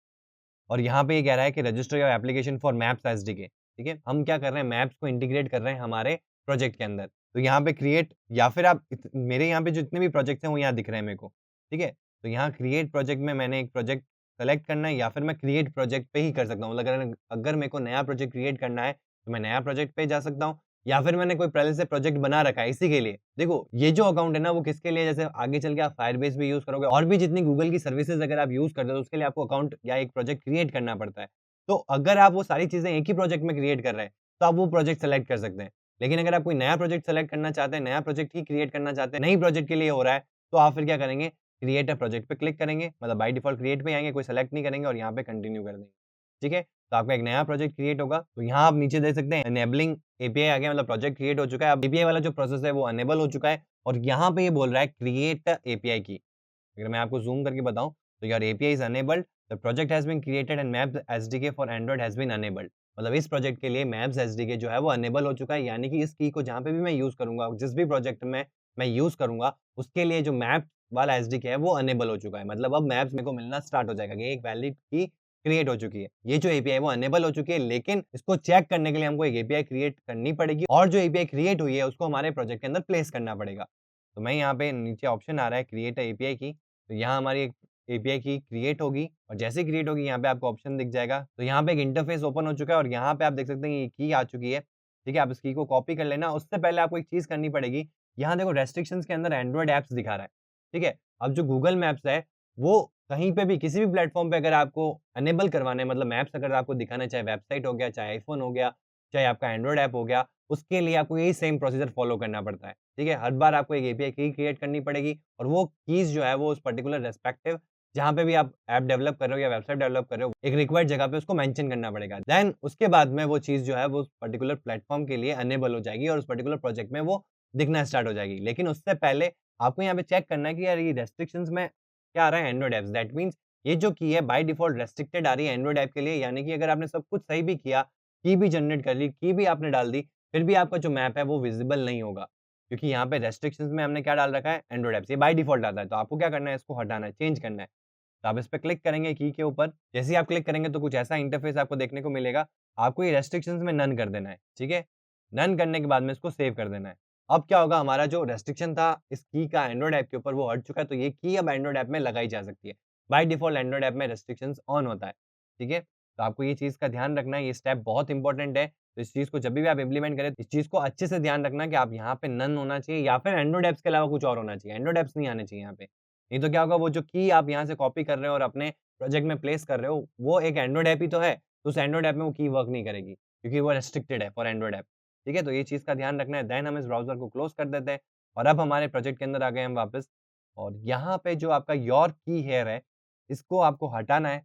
और यहाँ पे ये कह रहा है कि register your application for maps SDK, ठीक है? हम क्या कर रहे हैं, मैप्स को इंटीग्रेट कर रहे हैं हमारे प्रोजेक्ट के अंदर। तो यहाँ पे क्रिएट या फिर आप इत मेरे यहाँ पे जो जितने भी प्रोजेक्ट्स हैं, वो यहाँ दिख रहे हैं मेरे को, ठीक है? तो यहाँ क्रिएट प्रोजेक्ट में मैंने एक प्रोजेक्ट सेलेक्ट करना है या फिर मैं क्रिएट प्रोजेक्ट पे ही कर सकता हूँ। अगर अगर मेरे को नया प्रोजेक्ट क्रिएट करना है, तो मैं नया प्रोजेक्ट पे जा सकता हूँ या फिर मैंने कोई पहले से प्रोजेक्ट बना रखा है इसी के लिए। देखो, ये जो अकाउंट है ना, वो किसके लिए, जैसे आगे चल के आप फायरबेस भी यूज़ करोगे और भी जितनी गूगल की सर्विसेज़ अगर आप यूज़ करते हो, तो उसके लिए आपको अकाउंट या एक प्रोजेक्ट क्रिएट करना पड़ता है। तो अगर आप वो सारी चीज़ें एक ही प्रोजेक्ट में क्रिएट कर रहे हैं, तो आप वो प्रोजेक्ट सेलेक्ट कर सकते हैं। लेकिन अगर आप कोई नया प्रोजेक्ट सेलेक्ट करना चाहते हैं, नया प्रोजेक्ट ही क्रिएट करना चाहते हैं, नई प्रोजेक्ट के लिए हो रहा है, तो आप फिर क्या करेंगे, क्रिएट अ प्रोजेक्ट पे क्लिक करेंगे, मतलब बाय डिफ़ॉल्ट क्रिएट पे ही आएँगे, कोई सेलेक्ट नहीं करेंगे और यहाँ पे कंटिन्यू कर देंगे। ठीक है? तो आपका एक नया प्रोजेक्ट क्रिएट होगा, तो यहाँ आप नीचे देख सकते हैं इनेबलिंग एपीआई आ गया, मतलब प्रोजेक्ट क्रिएट हो चुका है। अब एपीआई वाला जो प्रोसेस है, वो अनेबल हो चुका है और यहाँ पे ये बोल रहा है क्रिएट एपीआई की। अगर मैं आपको ज़ूम करके बताऊँ, तो your API is enabled, the project has been created and maps SDK for Android has been enabled. मतलब इस प्रोजेक्ट के लिए मैप्स एसडीके जो है वो अनेबल हो चुका है, यानी कि इस की को जहाँ पे भी मैं यूज़ करूँगा, जिस भी प्रोजेक्ट में मैं यूज़ करूँगा, उसके लिए जो मैप वाला एसडीके है वो अनेबल हो चुका है। मतलब अब मैप्स मेरे को मिलना स्टार्ट हो जाएगा कि एक वैलिड की क्रिएट हो चुकी है। ये जो एपीआई है वो अनेबल हो चुकी है, लेकिन इसको चेक करने के लिए हमको एक एपीआई क्रिएट करनी पड़ेगी और जो एपीआई क्रिएट हुई है उसको हमारे प्रोजेक्ट के अंदर प्लेस करना पड़ेगा। तो मैं यहाँ पे नीचे ऑप्शन आ रहा है क्रिएट अ एपीआई की, तो यहाँ हमारी एक एपीआई की क्रिएट होगी और जैसे ही क्रिएट होगी यहाँ पे आपको ऑप्शन दिख जाएगा। तो यहाँ पे एक इंटरफेस ओपन हो चुका है और यहाँ पे आप देख सकते हैं ये की आ चुकी है। ठीक है? आप इस की को कॉपी कर लेना। उससे पहले आपको एक चीज़ करनी पड़ेगी। यहाँ देखो रेस्ट्रिक्शंस के अंदर एंड्रॉइड ऐप्स दिखा रहा है। ठीक है? अब जो गूगल मैप्स है, वो कहीं पे भी किसी भी प्लेटफ़ॉर्म पे अगर आपको इनेबल करवाना है, मतलब मैप्स अगर आपको दिखाना है, चाहे वेबसाइट हो गया, चाहे आईफ़ोन हो गया, चाहे आपका एंड्रॉइड ऐप हो गया, उसके लिए आपको यही सेम प्रोसीजर फ़ॉलो करना पड़ता है। ठीक है? हर बार आपको एक एपीआई की क्रिएट करनी पड़ेगी और वो कीज़ जो है वो उस पर्टिकुलर रिस्पेक्टिव जहाँ पे भी आप ऐप डेवलप कर रहे हो या वेबसाइट डेवलप कर रहे हो, एक रिक्वायर्ड जगह पे उसको मेंशन करना पड़ेगा। देन उसके बाद में वो चीज़ जो है वो उस पर्टिकुलर प्लेटफ़ॉर्म के लिए इनेबल हो जाएगी और उस पर्टिकुलर प्रोजेक्ट में वो दिखना स्टार्ट हो जाएगी। लेकिन उससे पहले आपको यहाँ पे चेक करना है कि यार ये रेस्ट्रिक्शंस में क्या आ रहा है एंड्रॉइड ऐप्स। दैट मीन्स ये जो की है बाय डिफ़ॉल्ट रेस्ट्रिक्टेड आ रही है एंड्रॉइड ऐप के लिए, यानी कि अगर आपने सब कुछ सही भी किया, की भी जनरेट कर ली, की भी आपने डाल दी, फिर भी आपका जो मैप है वो विज़िबल नहीं होगा। क्योंकि यहाँ पे रेस्ट्रिक्शंस में हमने क्या डाल रखा है एंड्रॉइड ऐप्स, ये बाय डिफ़ॉल्ट आता है। तो आपको क्या करना है, इसको हटाना है, चेंज करना है। तो आप इस पे क्लिक करेंगे की के ऊपर, जैसे ही आप क्लिक करेंगे तो कुछ ऐसा इंटरफ़ेस आपको देखने को मिलेगा। आपको ये रेस्ट्रिक्शंस में नन कर देना है, ठीक है? नन करने के बाद में इसको सेव कर देना है। अब क्या होगा, हमारा जो रेस्ट्रिक्शन था इस की का एंड्रॉइड ऐप के ऊपर वो हट चुका है, तो ये की अब एंड्रॉइड ऐप में लगाई जा सकती है। बाय डिफ़ॉल्ट एंड्रॉइड ऐप में रेस्ट्रिक्शंस ऑन होता है, ठीक है? तो आपको ये चीज़ का ध्यान रखना है, ये स्टेप बहुत इंपॉर्टेंट है। तो इस चीज़ को जब भी आप इम्प्लीमेंट करें, इस चीज़ को अच्छे से ध्यान रखना कि आप यहाँ पे नन होना चाहिए या फिर एंड्रॉइड ऐप्स के अलावा कुछ और होना चाहिए। एंड्रॉइड ऐप्स नहीं आने चाहिए यहाँ पे। नहीं तो क्या होगा, वो जो की आप यहाँ से कॉपी कर रहे हो और अपने प्रोजेक्ट में प्लेस कर रहे हो, वो एक एंड्रॉइड ऐप ही तो है, तो उस एंड्रॉइड ऐप में वो की वर्क नहीं करेगी, क्योंकि वो रिस्ट्रिक्टेड है फॉर एंड्रॉइड ऐप, ठीक है? तो ये चीज़ का ध्यान रखना है, देन हम इस ब्राउज़र को क्लोज़ कर देते हैं और अब हमारे प्रोजेक्ट के अंदर आ गए हम वापस और यहाँ पे जो आपका योर की हियर है, इसको आपको हटाना है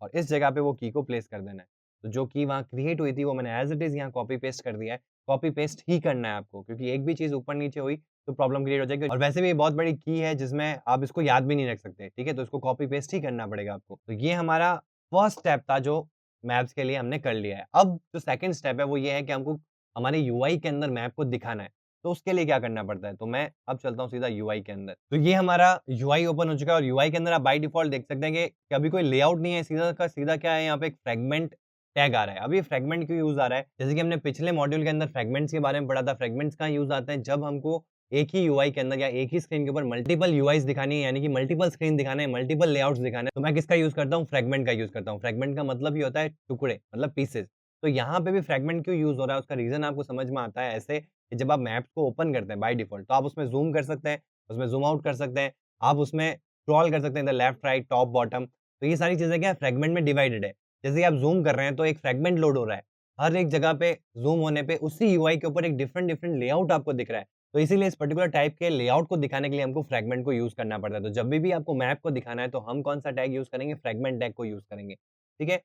और इस जगह पे वो की को प्लेस कर देना है। तो जो की वहाँ क्रिएट हुई थी, वो मैंने एज़ इट इज़ यहाँ कॉपी पेस्ट कर दिया है। कॉपी पेस्ट ही करना है आपको, क्योंकि एक भी चीज़ ऊपर-नीचे हुई तो प्रॉब्लम क्रिएट हो जाएगी और वैसे भी ये बहुत बड़ी की है जिसमें आप इसको याद भी नहीं रख सकते, ठीक है? तो इसको कॉपी पेस्ट ही करना पड़ेगा आपको। तो ये हमारा फर्स्ट स्टेप था जो मैप्स के लिए हमने कर लिया है। अब जो सेकंड स्टेप है वो ये है कि हमको हमारे यूआई के अंदर मैप को दिखाना है। तो उसके लिए क्या करना पड़ता है? तो मैं अब चलता हूँ सीधा यूआई के अंदर। तो ये हमारा यूआई ओपन हो चुका है और यूआई के अंदर आप बाय डिफ़ॉल्ट देख सकते हैं कि अभी कोई लेआउट नहीं है, सीधा का सीधा क्या है, यहाँ पे एक फ्रेगमेंट टैग आ रहा है। अब ये फ्रेगमेंट क्यों यूज़ आ रहा है? जैसे कि हमने पिछले मॉड्यूल के अंदर फ्रेगमेंट्स के बारे में पढ़ा था। फ्रेगमेंट्स कहाँ यूज़ आते हैं? जब हमको एक ही यूआई के अंदर या एक ही स्क्रीन के ऊपर मल्टीपल यूआईज़ दिखानी है, यानी कि मल्टीपल स्क्रीन दिखाने हैं, मल्टीपल लेआउट्स दिखाने हैं, तो मैं किसका यूज़ करता हूँ? फ्रेगमेंट का यूज़ करता हूँ। फ्रेगमेंट का मतलब ही होता है टुकड़े, मतलब पीसेस। तो यहाँ पे भी फ्रेगमेंट क्यों यूज़ हो रहा है, उसका रीज़न आपको समझ में आता है ऐसे कि जब आप मैप्स को ओपन करते हैं बाय डिफ़ॉल्ट, तो आप उसमें ज़ूम कर सकते हैं, उसमें ज़ूम आउट कर सकते हैं, आप उसमें स्क्रॉल कर सकते हैं इधर लेफ्ट, राइट, टॉप, बॉटम। तो ये सारी चीज़ें क्या है, फ्रेगमेंट में डिवाइडेड है। जैसे कि आप ज़ूम कर रहे हैं तो एक फ्रेगमेंट लोड हो रहा है। हर एक जगह पे ज़ूम होने पे उसी यूआई के ऊपर एक डिफरेंट लेआउट आपको दिख रहा है। तो इसीलिए इस पर्टिकुलर टाइप के लेआउट को दिखाने के लिए हमको फ्रेगमेंट को यूज़ करना पड़ता है। तो जब भी आपको मैप को दिखाना है तो हम कौन-सा टैग यूज़ करेंगे? फ्रेगमेंट टैग को यूज़ करेंगे। ठीक है?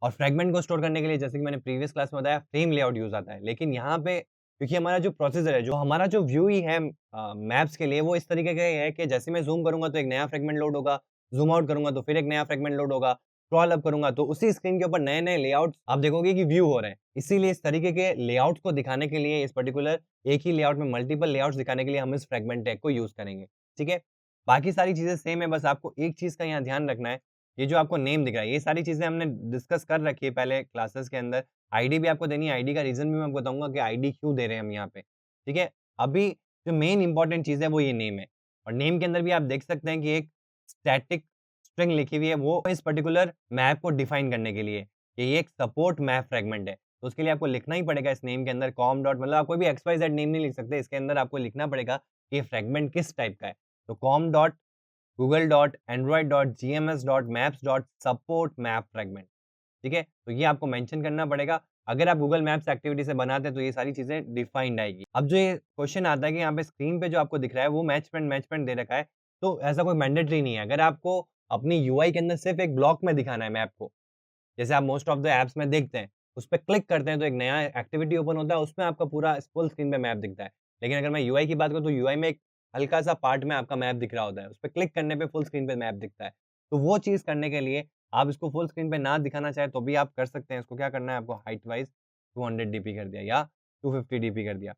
और फ्रेगमेंट को स्टोर करने के लिए जैसे कि मैंने प्रीवियस क्लास में बताया फ्रेम लेआउट यूज़ आता है। लेकिन यहाँ पे क्योंकि हमारा जो प्रोसेसर है, जो हमारा जो व्यू ही है मैप्स के लिए वो इस तरीके का है कि जैसे मैं ज़ूम करूँगा तो एक नया फ्रेगमेंट लोड होगा, ज़ूम आउट करूँगा तो फिर एक नया फ्रेगमेंट लोड होगा। स्क्रॉल अप करूँगा तो उसी स्क्रीन के ऊपर नए-नए लेआउट्स आप देखोगे कि व्यू हो रहे हैं। इसीलिए इस तरीके के लेआउट्स को दिखाने के लिए इस पर्टिकुलर एक ही लेआउट में मल्टीपल लेआउट्स दिखाने के लिए हम इस फ्रैगमेंट टैग को यूज़ करेंगे, ठीक है? बाकी सारी चीज़ें सेम है, बस आपको एक चीज़ का यहाँ ध्यान रखना है, ये जो आपको नेम दिख रहा है, ये सारी चीज़ें हमने डिस्कस कर रखी है पहले क्लासेस के अंदर। आईडी भी आपको देनी है, आईडी का रीज़न भी मैं आपको बताऊँगा कि आईडी क्यों दे रहे हैं हम यहाँ पे, ठीक है? अभी जो मेन इम्पोर्टेंट चीज़ है वो ये नेम है और नेम के अंदर भी आप देख सकते हैं कि एक स्टैटिक स्ट्रिंग लिखी हुई है, वो इस पर्टिकुलर मैप को डिफाइन करने के लिए, कि ये एक सपोर्ट मैप फ्रैगमेंट है। तो उसके लिए आपको लिखना ही पड़ेगा इस नेम के अंदर कॉम डॉट मतलब आप कोई भी एक्स-वाई-ज़ेड नेम नहीं लिख सकते, इसके अंदर आपको लिखना पड़ेगा कि ये फ्रैगमेंट किस टाइप का है। तो com dot Google dot Android dot GMS dot maps dot support map fragment, ठीक है? तो ये आपको मेंशन करना पड़ेगा। अगर आप गूगल मैप्स एक्टिविटी से बनाते हैं तो ये सारी चीज़ें डिफाइंड आएगी। अब जो ये क्वेश्चन आता है कि यहाँ पे स्क्रीन पे जो आपको दिख रहा है वो मैच पेंट दे रखा है, तो ऐसा कोई मैंडेटरी नहीं है। अगर आपको अपनी यूआई के अंदर सिर्फ एक ब्लॉक में दिखाना है मैप को, जैसे आप मोस्ट ऑफ द ऐप्स में देखते हैं, उस पे क्लिक करते हैं तो एक नया एक्टिविटी ओपन होता है, उसमें आपका पूरा फुल स्क्रीन पे मैप दिखता है। लेकिन अगर मैं यूआई की बात करूँ तो यूआई में एक हल्का-सा पार्ट में आपका मैप दिख रहा होता है, उस पे क्लिक करने पे फुल स्क्रीन पे मैप दिखता है। तो वो चीज़ करने के लिए आप इसको फुल स्क्रीन पे ना दिखाना चाहें तो भी आप कर सकते हैं। इसको क्या करना है आपको हाइट वाइज़ 200 डीपी कर दिया या 250 डीपी कर दिया।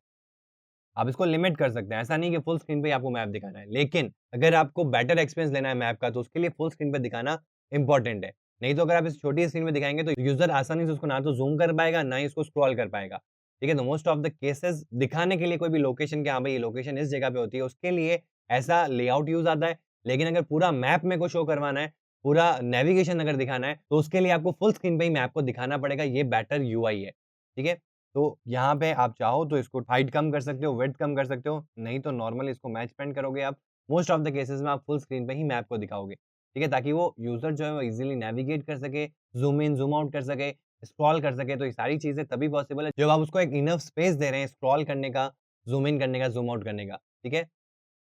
आप इसको लिमिट कर सकते हैं, ऐसा नहीं कि फुल स्क्रीन पे ही आपको मैप दिखाना है। लेकिन अगर आपको बेटर एक्सपीरियंस लेना है मैप का तो उसके लिए फुल स्क्रीन पे दिखाना इम्पोर्टेंट है। नहीं तो अगर आप इसे छोटी स्क्रीन में दिखाएँगे तो यूज़र आसानी से उसको ना तो ज़ूम कर पाएगा, ना ही उसको स्क्रॉल कर पाएगा। ठीक है? तो मोस्ट ऑफ द केसेज़ दिखाने के लिए कोई भी लोकेशन कि हाँ भाई ये लोकेशन इस जगह पे होती है, उसके लिए ऐसा लेआउट यूज़ आता है। लेकिन अगर पूरा मैप मेरे को शो करवाना है, पूरा नेविगेशन अगर दिखाना है, तो उसके लिए आपको फुल स्क्रीन पे ही मैप को दिखाना पड़ेगा, ये बेटर यूआई है। ठीक है? तो यहाँ पे आप चाहो तो इसको हाइट कम कर सकते हो, विड्थ कम कर सकते हो, नहीं तो नॉर्मली इसको मैच पेंट करोगे आप। मोस्ट ऑफ द केसेज़ में आप फुल स्क्रीन पे ही मैप को दिखाओगे, ठीक है? ताकि वो यूज़र जो है वो ईज़िली नेविगेट कर सके, ज़ूम इन, ज़ूम आउट कर सके, स्क्रॉल कर सके, तो ये सारी चीज़ें तभी पॉसिबल है जब आप उसको एक इनफ स्पेस दे रहे हैं स्क्रॉल करने का, ज़ूम इन करने का, ज़ूम आउट करने का, ठीक है?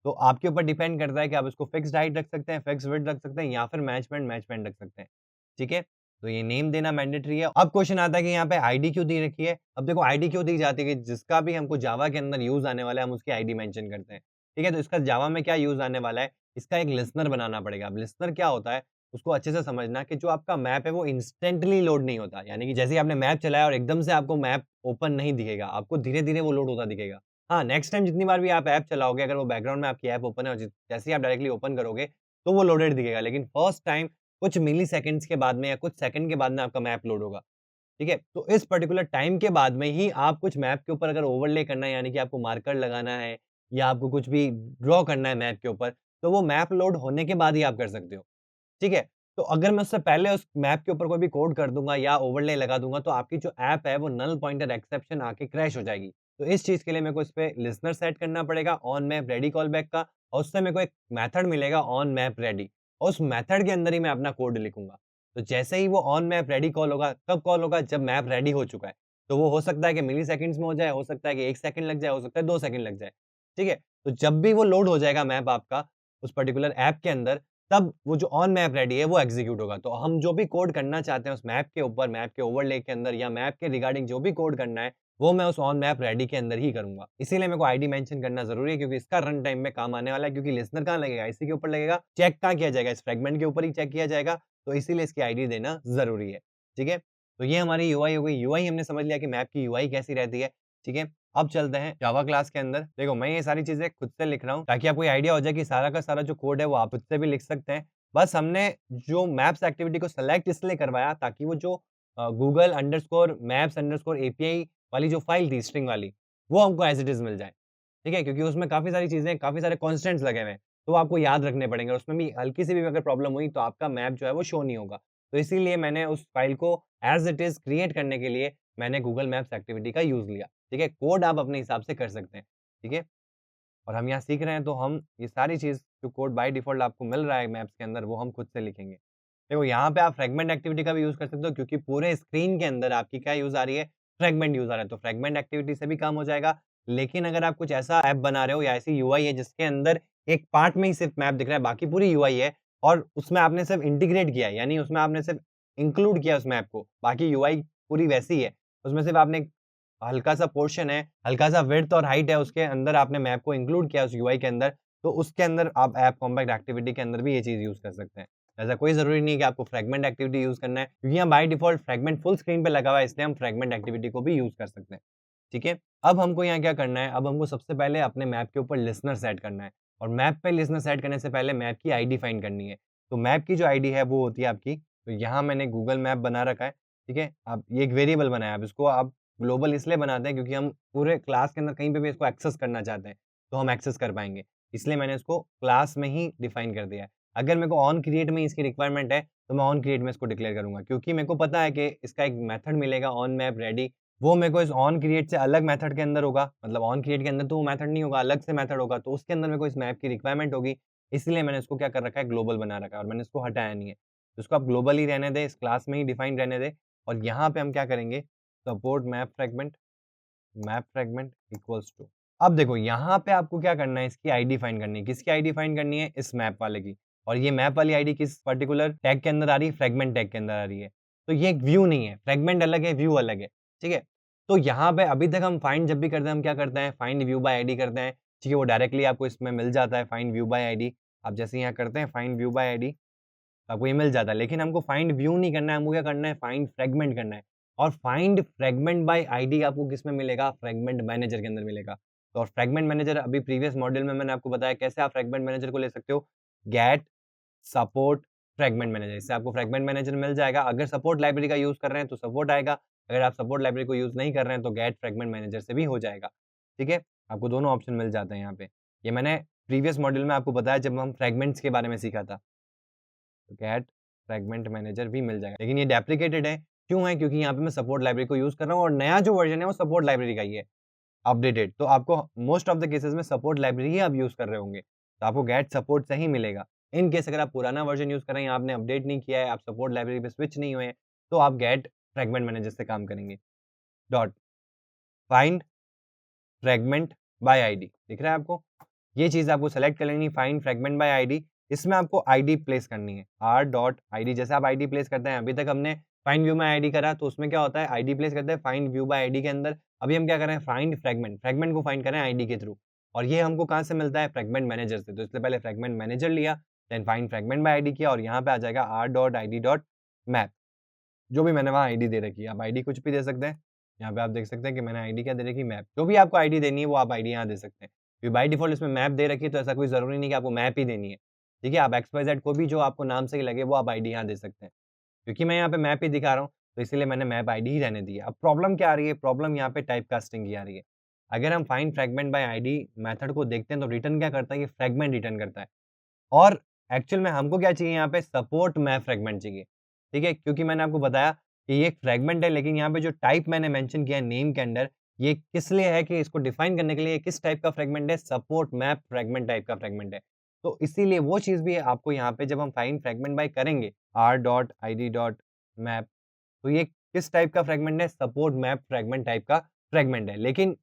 तो आपके ऊपर डिपेंड करता है कि आप इसको फिक्स्ड हाइट रख सकते हैं, फिक्स्ड विड्थ रख सकते हैं या फिर मैच पेंट रख सकते हैं, ठीक है? तो ये नेम देना मैंडेटरी है। अब क्वेश्चन आता है कि यहाँ पे आईडी क्यों दी रखी है? अब देखो आईडी क्यों दी जाती है कि जिसका भी हमको जावा के अंदर यूज़ आने वाला है, हम उसकी आईडी मेंशन करते हैं, ठीक है? तो इसका जावा में क्या यूज़ आने वाला है? इसका एक लिस्टनर बनाना पड़ेगा। अब लिस्टनर क्या होता है? उसको अच्छे से समझना कि जो आपका मैप है वो इंस्टेंटली लोड नहीं होता। यानी कि जैसे ही आपने मैप चलाया और एकदम से आपको मैप ओपन नहीं दिखेगा, आपको धीरे-धीरे वो लोड होता दिखेगा। हाँ, नेक्स्ट टाइम जितनी बार भी आप ऐप चलाओगे, अगर वो बैकग्राउंड में आपकी ऐप ओपन है और जैसे ही आप डायरेक्टली ओपन करोगे, तो वो लोडेड दिखेगा। लेकिन फर्स्ट टाइम कुछ मिलीसेकंड्स के बाद में या कुछ सेकंड के बाद में आपका मैप लोड होगा, ठीक है? तो इस पर्टिकुलर टाइम के बाद में ही आप कुछ मैप के ऊपर अगर ओवरले करना है, यानी कि आपको मार्कर लगाना है या आपको कुछ भी ड्रॉ करना है मैप के ऊपर, तो वो मैप लोड होने के बाद ही आप कर सकते हो, ठीक है? तो अगर मैं उससे पहले उस मैप के ऊपर कोई भी कोड कर दूँगा या ओवरले लगा दूँगा, तो आपकी जो ऐप है, वो नल पॉइंटर एक्सेप्शन आके क्रैश हो जाएगी। तो इस चीज़ के लिए मेरे को इस पे लिस्टनर सेट करना पड़ेगा ऑन मैप रेडी कॉलबैक का और उससे मेरे को एक मेथड मिलेगा ऑन मैप रेडी और उस मेथड के अंदर ही मैं अपना कोड लिखूँगा। तो जैसे ही वो ऑन मैप रेडी कॉल होगा, कब कॉल होगा? जब मैप रेडी हो चुका है। तो वो हो सकता है कि मिलीसेकंड्स में हो जाए, हो सकता है कि 1 सेकंड लग जाए, हो सकता है 2 सेकंड लग जाए। ठीक है? तो जब भी वो लोड हो जाएगा मैप आपका उस पर्टिकुलर ऐप के अंदर, तब वो जो ऑन मैप रेडी है वो एग्ज़ीक्यूट होगा। तो हम जो भी कोड करना चाहते हैं उस मैप के ऊपर, मैप के ओवरले के अंदर या मैप के रिगार्डिंग जो भी कोड करना है, वो मैं उस ऑन मैप रेडी के अंदर ही करूँगा। इसीलिए मेरे को आईडी मेंशन करना ज़रूरी है क्योंकि इसका रन टाइम में काम आने वाला है क्योंकि लिस्टनर कहाँ लगेगा? इसी के ऊपर लगेगा। चेक कहाँ किया जाएगा? इस फ्रैगमेंट के ऊपर ही चेक किया जाएगा, तो इसीलिए इसकी आईडी देना ज़रूरी है। ठीक है? तो ये हमारी यूआई हो गई। यूआई हमने समझ लिया कि मैप की यूआई कैसी रहती है। ठीक है? अब चलते हैं जावा क्लास के अंदर। देखो मैं ये सारी चीज़ें खुद से लिख रहा हूँ ताकि आपको ये आइडिया हो जाए कि सारा का सारा जो कोड है वो आप खुद से भी लिख सकते हैं। बस हमने जो मैप्स एक्टिविटी को सेलेक्ट इसलिए करवाया ताकि वो जो Google underscore maps underscore API वाली जो फाइल थी स्ट्रिंग वाली, वो हमको एज़ इट इज़ मिल जाए। ठीक है? क्योंकि उसमें काफ़ी सारी चीज़ें, काफ़ी सारे कॉन्स्टेंट्स लगे हुए हैं, तो वो आपको याद रखने पड़ेंगे और उसमें भी हल्की-सी भी अगर प्रॉब्लम हुई तो आपका मैप जो है वो शो नहीं होगा। तो इसीलिए मैंने उस फाइल को एज़ इट इज़ क्रिएट करने के लिए मैंने गूगल मैप्स एक्टिविटी का यूज़ लिया। ठीक है? कोड आप अपने हिसाब से कर सकते हैं। ठीक है? और हम यहाँ सीख रहे हैं तो हम ये सारी चीज़ जो कोड बाय डिफ़ॉल्ट आपको मिल रहा है मैप्स के अंदर वो हम खुद से लिखेंगे। देखो यहाँ पे आप फ्रैगमेंट एक्टिविटी का भी यूज़ कर सकते हो क्योंकि पूरे स्क्रीन के अंदर आपकी क्या यूज़ आ रही है? फ्रैगमेंट यूज़ आ रहा है। तो फ्रैगमेंट एक्टिविटी से भी काम हो जाएगा। लेकिन अगर आप कुछ ऐसा ऐप बना रहे हो या ऐसी यूआई है जिसके अंदर एक पार्ट में ही सिर्फ़ मैप दिख रहा है, बाकी पूरी यूआई है और उसमें आपने सिर्फ़ इंटीग्रेट किया है, यानी उसमें आपने सिर्फ़ इंक्लूड किया उस मैप को, बाकी यूआई पूरी वैसी ही है। उसमें सिर्फ़ आपने हल्का-सा पोर्शन है, हल्का-सा विड्थ और हाइट है, उसके अंदर आपने मैप को इंक्लूड किया उस यूआई के अंदर, तो उसके अंदर आप ऐप कॉम्पैक्ट एक्टिविटी के अंदर भी ये चीज़ यूज़ कर सकते हैं। ऐसा कोई ज़रूरी नहीं है कि आपको फ्रैगमेंट एक्टिविटी यूज़ करना है, क्योंकि यहाँ by default fragment full screen पे लगा हुआ है, इसलिए हम फ्रैगमेंट एक्टिविटी को भी यूज़ कर सकते हैं। ठीक है? अब हमको यहाँ क्या करना है, अब हमको सबसे पहले अपने मैप के ऊपर लिस्टनर सेट करना है और मैप पे लिस्टनर सेट करने से पहले मैप की आईडी फाइंड करनी है। तो मैप की जो आईडी है वो होती है आपकी, तो यहाँ मैंने गूगल मैप बना रखा है, ठीक है? अब ये एक वेरिएबल बनाया है, अब इसको आप ग्लोबल इसलिए बनाते हैं क्योंकि हम पूरे क्लास के अंदर कहीं पे भी इसको एक्सेस करना चाहते हैं, तो हम एक्सेस कर पाएँगे। इसलिए मैंने इसको क्लास में ही डिफाइन कर दिया है। अगर मेरे को ऑन क्रिएट में इसकी रिक्वायरमेंट है, तो मैं ऑन क्रिएट में इसको डिक्लेयर करूँगा क्योंकि मेरे को पता है कि इसका एक मेथड मिलेगा ऑन मैप रेडी, वो मेरे को इस ऑन क्रिएट से अलग मेथड के अंदर होगा, मतलब ऑन क्रिएट के अंदर तो वो मेथड नहीं होगा, अलग से मेथड होगा, तो उसके अंदर मेरे को इस मैप की रिक्वायरमेंट होगी, इसलिए मैंने इसको क्या कर रखा है, ग्लोबल बना रखा है और मैंने इसको हटाया नहीं है। तो इसको आप ग्लोबल ही रहने दें, इस क्लास में ही डिफाइन रहने दें और यहाँ पे हम क्या करेंगे, support map fragment equals to, अब देखो यहाँ पे आपको क्या करना है, इसकी आईडी फाइंड करनी है। किसकी आईडी फाइंड करनी है? इस मैप वाले की। और ये मैप वाली आईडी किस पर्टिकुलर टैग के अंदर आ रही है? फ्रैगमेंट टैग के अंदर आ रही है। तो ये एक व्यू नहीं है, फ्रैगमेंट अलग है, व्यू अलग है, ठीक है? तो यहाँ पे अभी तक हम फाइंड जब भी करते हैं, हम क्या करते हैं? फाइंड व्यू बाय आईडी करते हैं, ठीक है? वो डायरेक्टली आपको इसमें मिल जाता है फाइंड व्यू बाय आईडी। आप जैसे यहाँ करते हैं फाइंड व्यू बाय आईडी, आपको ये मिल जाता है। लेकिन हमको फाइंड व्यू नहीं करना है, हमको क्या करना है? फाइंड फ्रैगमेंट करना है। और फाइंड फ्रैगमेंट बाय आईडी आपको किसमें मिलेगा? फ्रैगमेंट मैनेजर के अंदर मिलेगा। तो और फ्रैगमेंट मैनेजर अभी प्रीवियस मॉड्यूल में मैंने आपको बताया कैसे आप फ्रैगमेंट मैनेजर को ले सकते हो। गेट सपोर्ट फ्रैगमेंट मैनेजर, इससे आपको फ्रैगमेंट मैनेजर मिल जाएगा। अगर सपोर्ट लाइब्रेरी का यूज़ कर रहे हैं तो सपोर्ट आएगा। अगर आप सपोर्ट लाइब्रेरी को यूज़ नहीं कर रहे हैं तो गेट फ्रैगमेंट मैनेजर से भी हो जाएगा। ठीक है? आपको दोनों ऑप्शन मिल जाते हैं यहाँ पे। ये मैंने प्रीवियस मॉड्यूल में आपको बताया जब हम फ्रैगमेंट्स के बारे में सीखा था। गेट फ्रैगमेंट मैनेजर भी मिल जाएगा। लेकिन ये डेप्रिकेटेड है, क्यों है? क्योंकि यहाँ पे मैं सपोर्ट लाइब्रेरी को यूज़ कर रहा हूँ और नया जो वर्ज़न है वो सपोर्ट लाइब्रेरी का ही है, अपडेटेड। तो आपको मोस्ट ऑफ द केसेज़ में सपोर्ट लाइब्रेरी ही आप यूज़ कर रहे होंगे, तो आपको गेट सपोर्ट से ही मिलेगा। इन केस अगर आप पुराना वर्ज़न यूज़ कर रहे हैं या आपने अपडेट नहीं किया है, आप सपोर्ट लाइब्रेरी पे स्विच नहीं हुए हैं, तो आप गेट फ्रैगमेंट मैनेजर से काम करेंगे। Dot find fragment by ID, दिख रहा है आपको? ये चीज़ आपको सेलेक्ट कर लेनी, फाइंड फ्रैगमेंट बाय आईडी, इसमें आपको आईडी प्लेस करनी है, r.id, जैसे आप आईडी प्लेस करते हैं, अभी तक हमने फाइंड व्यू बाय आईडी करा, तो उसमें क्या होता है, आईडी प्लेस करते हैं फाइंड व्यू बाय आईडी के अंदर। अभी हम क्या कर रहे हैं, फाइंड फ्रैगमेंट को फाइंड कर रहे हैं आईडी के थ्रू, और ये हमको कहाँ से मिलता है? फ्रैगमेंट मैनेजर से। तो इससे पहले फ्रैगमेंट मैनेजर लिया, then find fragment by ID किया और यहाँ पे आ जाएगा r.id.map, जो भी मैंने वहाँ आईडी दे रखी है। आप आईडी कुछ भी दे सकते हैं। यहाँ पे आप देख सकते हैं कि मैंने आईडी क्या दे रखी है? मैप। जो भी आपको आईडी देनी है वो आप आईडी यहाँ दे सकते हैं। क्योंकि बाय डिफ़ॉल्ट इसमें मैप दे रखी है, तो ऐसा कोई ज़रूरी नहीं कि आपको मैप ही देनी है। ठीक है? आप XYZ को भी जो आपको नाम सही लगे वो आप आईडी यहाँ दे सकते हैं। क्योंकि मैं यहाँ पे मैप ही दिखा रहा हूँ, तो इसीलिए मैंने मैप आईडी ही रहने दी है। अब प्रॉब्लम क्या आ रही है? प्रॉब्लम यहाँ पे टाइप कास्टिंग की आ रही है। अगर हम find fragment by ID method को देखते हैं तो रिटर्न क्या करता है? ये फ्रैगमेंट रिटर्न करता है। और एक्चुअल में हमको क्या चाहिए यहाँ पे? सपोर्ट मैप फ्रैगमेंट चाहिए। ठीक है? क्योंकि मैंने आपको बताया कि ये एक फ्रैगमेंट है, लेकिन यहाँ पे जो टाइप मैंने मेंशन किया है नेम के अंडर, ये किस लिए है कि इसको डिफाइन करने के लिए किस टाइप का फ्रैगमेंट है? सपोर्ट मैप फ्रैगमेंट टाइप का फ्रैगमेंट है। तो इसीलिए वो चीज़ भी आपको यहाँ पे जब हम फाइंड फ्रैगमेंट बाय करेंगे r.id.map, तो ये किस टाइप का फ्रैगमेंट है? सपोर्ट मैप फ्रैगमेंट टाइप का फ्रैगमेंट है। लेकिन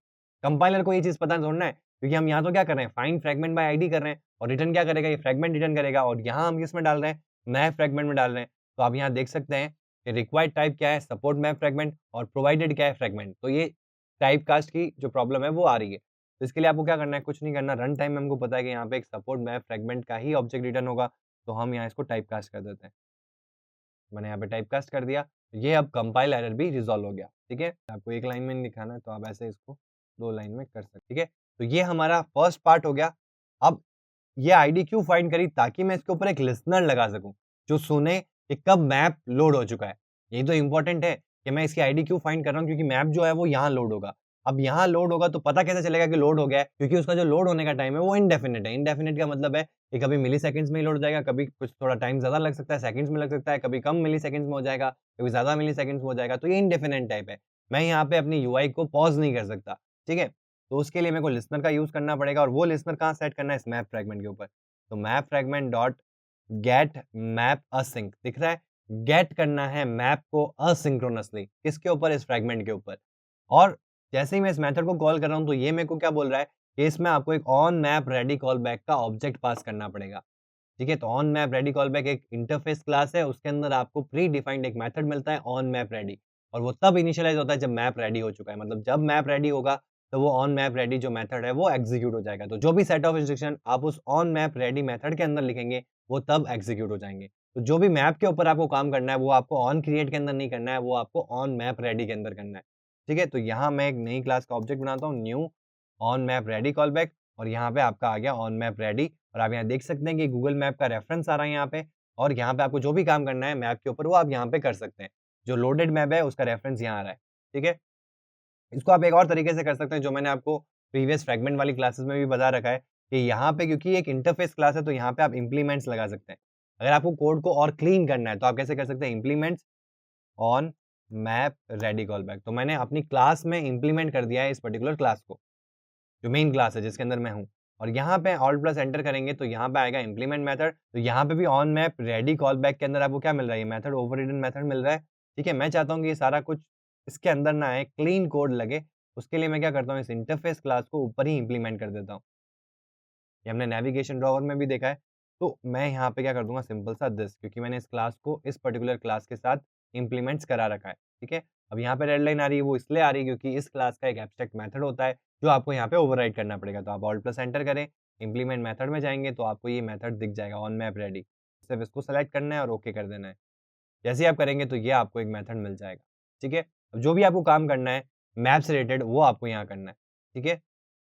कंपाइलर को ये चीज़ पता थोड़ी ना है, क्योंकि हम यहाँ तो क्या कर रहे हैं? फाइंड फ्रैगमेंट बाय आईडी कर रहे हैं और रिटर्न क्या करेगा? ये फ्रैगमेंट रिटर्न करेगा और यहाँ हम किसमें डाल रहे हैं? मैप फ्रैगमेंट में डाल रहे हैं। तो आप यहाँ देख सकते हैं कि रिक्वायर्ड टाइप क्या है? सपोर्ट मैप फ्रैगमेंट, और प्रोवाइडेड क्या है? फ्रैगमेंट। तो ये टाइप कास्ट की जो प्रॉब्लम है वो आ रही है। तो इसके लिए आपको क्या करना है? कुछ नहीं करना, रन टाइम में हमको पता है कि यहाँ पे एक सपोर्ट मैप फ्रैगमेंट का ही ऑब्जेक्ट रिटर्न होगा, तो हम यहाँ इसको टाइप कास्ट कर देते हैं। मैंने यहाँ पे टाइपकास्ट कर दिया, ये अब कंपाइल एरर भी रिज़ॉल्व हो गया, ठीक है? आपको एक लाइन में नहीं लिखाना है, तो आप ऐसे इसको 2 लाइन में कर सकते, ठीक है? तो ये हमारा फर्स्ट पार्ट हो गया। अब ये आईडी क्यों फाइंड करी? ताकि मैं इसके ऊपर एक लिस्टनर लगा सकूँ, जो सुने कि कब मैप लोड हो चुका है। यही तो इम्पोर्टेंट है कि मैं इसकी आईडी क्यों फाइंड कर रहा हूँ, क्योंकि मैप जो है वो यहाँ लोड होगा। अब यहाँ लोड होगा तो पता कैसे चलेगा कि लोड हो गया है? क्योंकि उसका जो लोड होने का टाइम है वो इंडेफिनिट है। इंडेफिनिट का मतलब है कि कभी मिलीसेकंड्स में ही लोड हो जाएगा, कभी कुछ थोड़ा टाइम ज़्यादा लग सकता है, सेकंड्स में लग सकता है, कभी कम मिलीसेकंड्स में हो जाएगा, कभी ज़्यादा मिलीसेकंड्स में हो जाएगा, तो ये इंडेफिनिट टाइप है। मैं यहाँ पे अपनी यूआई को पॉज़ नहीं कर सकता, ठीक है? तो उसके लिए मेरे को लिस्टनर का यूज़ करना पड़ेगा, और वो लिस्टनर कहाँ सेट करना है? इस मैप फ्रैगमेंट के ऊपर। तो map fragment dot gate map async, दिख रहा है? गेट करना है मैप को असिंक्रोनसली, किसके ऊपर? इस फ्रैगमेंट के ऊपर। और जैसे ही मैं इस मेथड को कॉल कर रहा हूँ, तो ये मेरे को क्या बोल रहा है कि इसमें आपको एक on map ready call back का ऑब्जेक्ट पास करना पड़ेगा। ठीक है? तो on map ready call back एक इंटरफ़ेस क्लास है, उसके अंदर आपको प्री डिफाइंड एक मेथड मिलता है ऑन मैप रेडी, और वो तब इनिशियलाइज़ होता है जब मैप रेडी हो चुका है। मतलब जब मैप रेडी होगा, तो वो ऑन मैप रेडी जो मेथड है वो एग्ज़ीक्यूट हो जाएगा। तो जो भी सेट ऑफ इंस्ट्रक्शन आप उस ऑन मैप रेडी मेथड के अंदर लिखेंगे, वो तब एग्ज़ीक्यूट हो जाएँगे। तो जो भी मैप के ऊपर आपको काम करना है, वो आपको ऑन क्रिएट के अंदर नहीं करना है, वो आपको ऑन मैप रेडी के अंदर करना है। ठीक है? तो यहाँ मैं एक नई क्लास का ऑब्जेक्ट बनाता हूँ, new on map ready call back, और यहाँ पे आपका आ गया ऑन मैप रेडी, और आप यहाँ देख सकते हैं कि गूगल मैप का रेफरेंस आ रहा है यहाँ पे, और यहाँ पे आपको जो भी काम करना है मैप के ऊपर, वो आप यहाँ पे कर सकते हैं। जो लोडेड मैप है, उसका रेफरेंस यहाँ आ रहा है। ठीक है? इसको आप एक और तरीके से कर सकते हैं, जो मैंने आपको प्रीवियस फ्रैगमेंट वाली क्लासेस में भी बता रखा है, कि यहाँ पे क्योंकि एक इंटरफ़ेस क्लास है, तो यहाँ पे आप इम्प्लीमेंट्स लगा सकते हैं। अगर आपको कोड को और क्लीन करना है, तो आप कैसे कर सकते हैं? Implements on map ready call back. तो मैंने अपनी क्लास में इम्प्लीमेंट कर दिया है इस पर्टिकुलर क्लास को, जो मेन क्लास है जिसके अंदर मैं हूँ। और यहाँ पे ऑल्ट प्लस एंटर करेंगे, तो यहाँ पे आएगा इम्प्लीमेंट मेथड। तो यहाँ पे भी on map ready call back के अंदर आपको क्या मिल रहा है? ये मेथड ओवररिडन मेथड मिल रहा है। ठीक है? मैं चाहता हूँ कि ये सारा कुछ इसके अंदर ना आए, क्लीन कोड लगे। उसके लिए मैं क्या करता हूँ? इस इंटरफ़ेस क्लास को ऊपर ही इम्प्लीमेंट कर देता हूँ। ये हमने नेविगेशन ड्रॉवर में भी देखा है। तो मैं यहाँ पे क्या कर दूँगा? सिंपल सा दिस, क्योंकि मैंने इस क्लास को इस पर्टिकुलर क्लास के साथ इम्प्लीमेंट्स करा रखा है। ठीक है? अब यहाँ पे रेड लाइन आ रही है, वो इसलिए आ रही है क्योंकि इस क्लास का एक एब्स्ट्रैक्ट मेथड होता है, जो आपको यहाँ पे ओवरराइड करना पड़ेगा। तो आप ऑल्ट प्लस एंटर करें, इम्प्लीमेंट मेथड में जाएँगे, तो आपको ये मेथड दिख जाएगा ऑन मैप रेडी। सिर्फ इसको सेलेक्ट करना है और ओके कर देना है। जैसे ही आप करेंगे, तो ये आपको एक मेथड मिल जाएगा। ठीक है? अब जो भी आपको काम करना है मैप से रिलेटेड, वो आपको यहाँ करना है। ठीक है?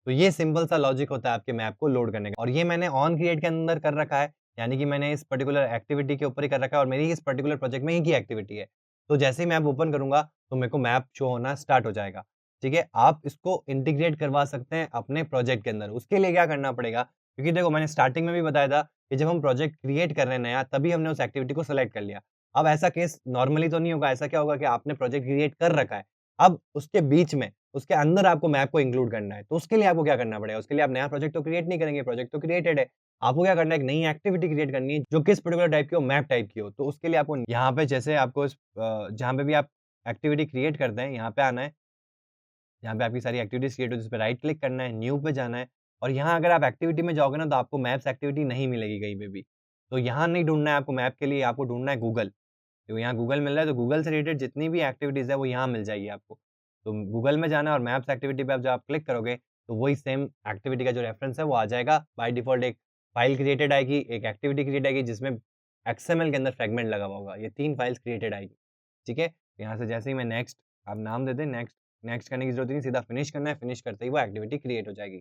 तो ये सिंपल सा लॉजिक होता है आपके मैप को लोड करने का, और ये मैंने ऑन क्रिएट के अंदर कर रखा है, यानी कि मैंने इस पर्टिकुलर एक्टिविटी के ऊपर ही कर रखा है, और मेरी इस पर्टिकुलर प्रोजेक्ट में एक ही एक्टिविटी है। तो जैसे ही मैं ऐप ओपन करूँगा, तो मेरे को मैप शो होना स्टार्ट हो जाएगा। ठीक है? आप इसको इंटीग्रेट करवा सकते हैं अपने प्रोजेक्ट के अंदर। उसके लिए क्या करना पड़ेगा? क्योंकि देखो, मैंने स्टार्टिंग में भी बताया था कि जब हम प्रोजेक्ट क्रिएट कर रहे हैं नया, तभी हमने उस एक्टिविटी को सेलेक्ट कर लिया। अब ऐसा केस नॉर्मली तो नहीं होगा, ऐसा क्या होगा कि आपने प्रोजेक्ट क्रिएट कर रखा है। अब उसके बीच में, उसके अंदर आपको मैप को इंक्लूड करना है। तो उसके लिए आपको क्या करना पड़ेगा? उसके लिए आप नया प्रोजेक्ट तो क्रिएट नहीं करेंगे, प्रोजेक्ट तो क्रिएटेड है। आपको क्या करना है? एक नई एक्टिविटी क्रिएट करनी है, जो किस पर्टिकुलर टाइप की हो? मैप टाइप की हो। तो उसके लिए आपको यहाँ पे, जैसे आपको जहाँ पे भी आप एक्टिविटी क्रिएट करते हैं, यहाँ पे आना है। यहाँ पे आपकी सारी एक्टिविटीज़ क्रिएट हो, जिस पे राइट क्लिक करना है, न्यू पे जाना है, और यहाँ अगर आप एक्टिविटी में जाओगे ना, तो आपको मैप्स एक्टिविटी नहीं मिलेगी कहीं पे भी। तो यहाँ नहीं ढूँढना है आपको मैप के लिए, आपको ढूँढना है गूगल। तो यहाँ गूगल मिल रहा है, तो गूगल से रिलेटेड जितनी भी एक्टिविटीज़ है, वो यहाँ मिल जाएगी आपको। तो गूगल में जाना है, और मैप्स एक्टिविटी पे आप जब आप क्लिक करोगे, तो वही सेम एक्टिविटी का जो रेफ़रेंस है, वो आ जाएगा। बाय डिफ़ॉल्ट एक फ़ाइल क्रिएटेड आएगी, एक एक्टिविटी क्रिएट आएगी, जिसमें एक्सएमएल के अंदर फ्रैगमेंट लगा हुआ होगा। ये 3 फाइल्स क्रिएटेड आएगी। ठीक है? यहाँ से जैसे ही मैं नेक्स्ट, आप नाम दे दें, नेक्स्ट, नेक्स्ट करने की ज़रूरत नहीं, सीधा फिनिश करना है, फिनिश करते ही वो एक्टिविटी क्रिएट हो जाएगी।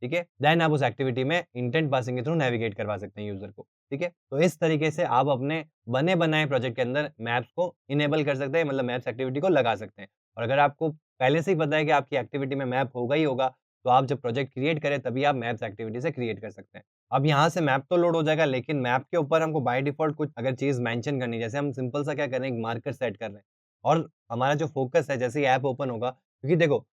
ठीक है? देन आप उस एक्टिविटी में इंटेंट पासिंग के थ्रू नेविगेट करवा सकते हैं यूज़र को। ठीक है? तो इस तरीके से आप अपने बने-बनाए प्रोजेक्ट के अंदर मैप्स को इनेबल कर सकते हैं, मतलब मैप्स एक्टिविटी को लगा सकते हैं। और अगर आपको पहले से ही पता है कि आपकी एक्टिविटी में मैप होगा ही होगा, तो आप जब प्रोजेक्ट क्रिएट करें, तभी आप मैप्स एक्टिविटी से क्रिएट कर सकते हैं। अब यहाँ से मैप तो लोड हो जाएगा, लेकिन मैप के ऊपर हमको बाय डिफ़ॉल्ट कुछ अगर चीज़ मेंशन करनी है, जैसे हम सिंपल सा क्या कर रहे हैं, एक मार्कर सेट कर रहे हैं, और हमारा जो फ़ोकस है, जैसे ही ऐप ओपन होगा, क्योंकि देखो,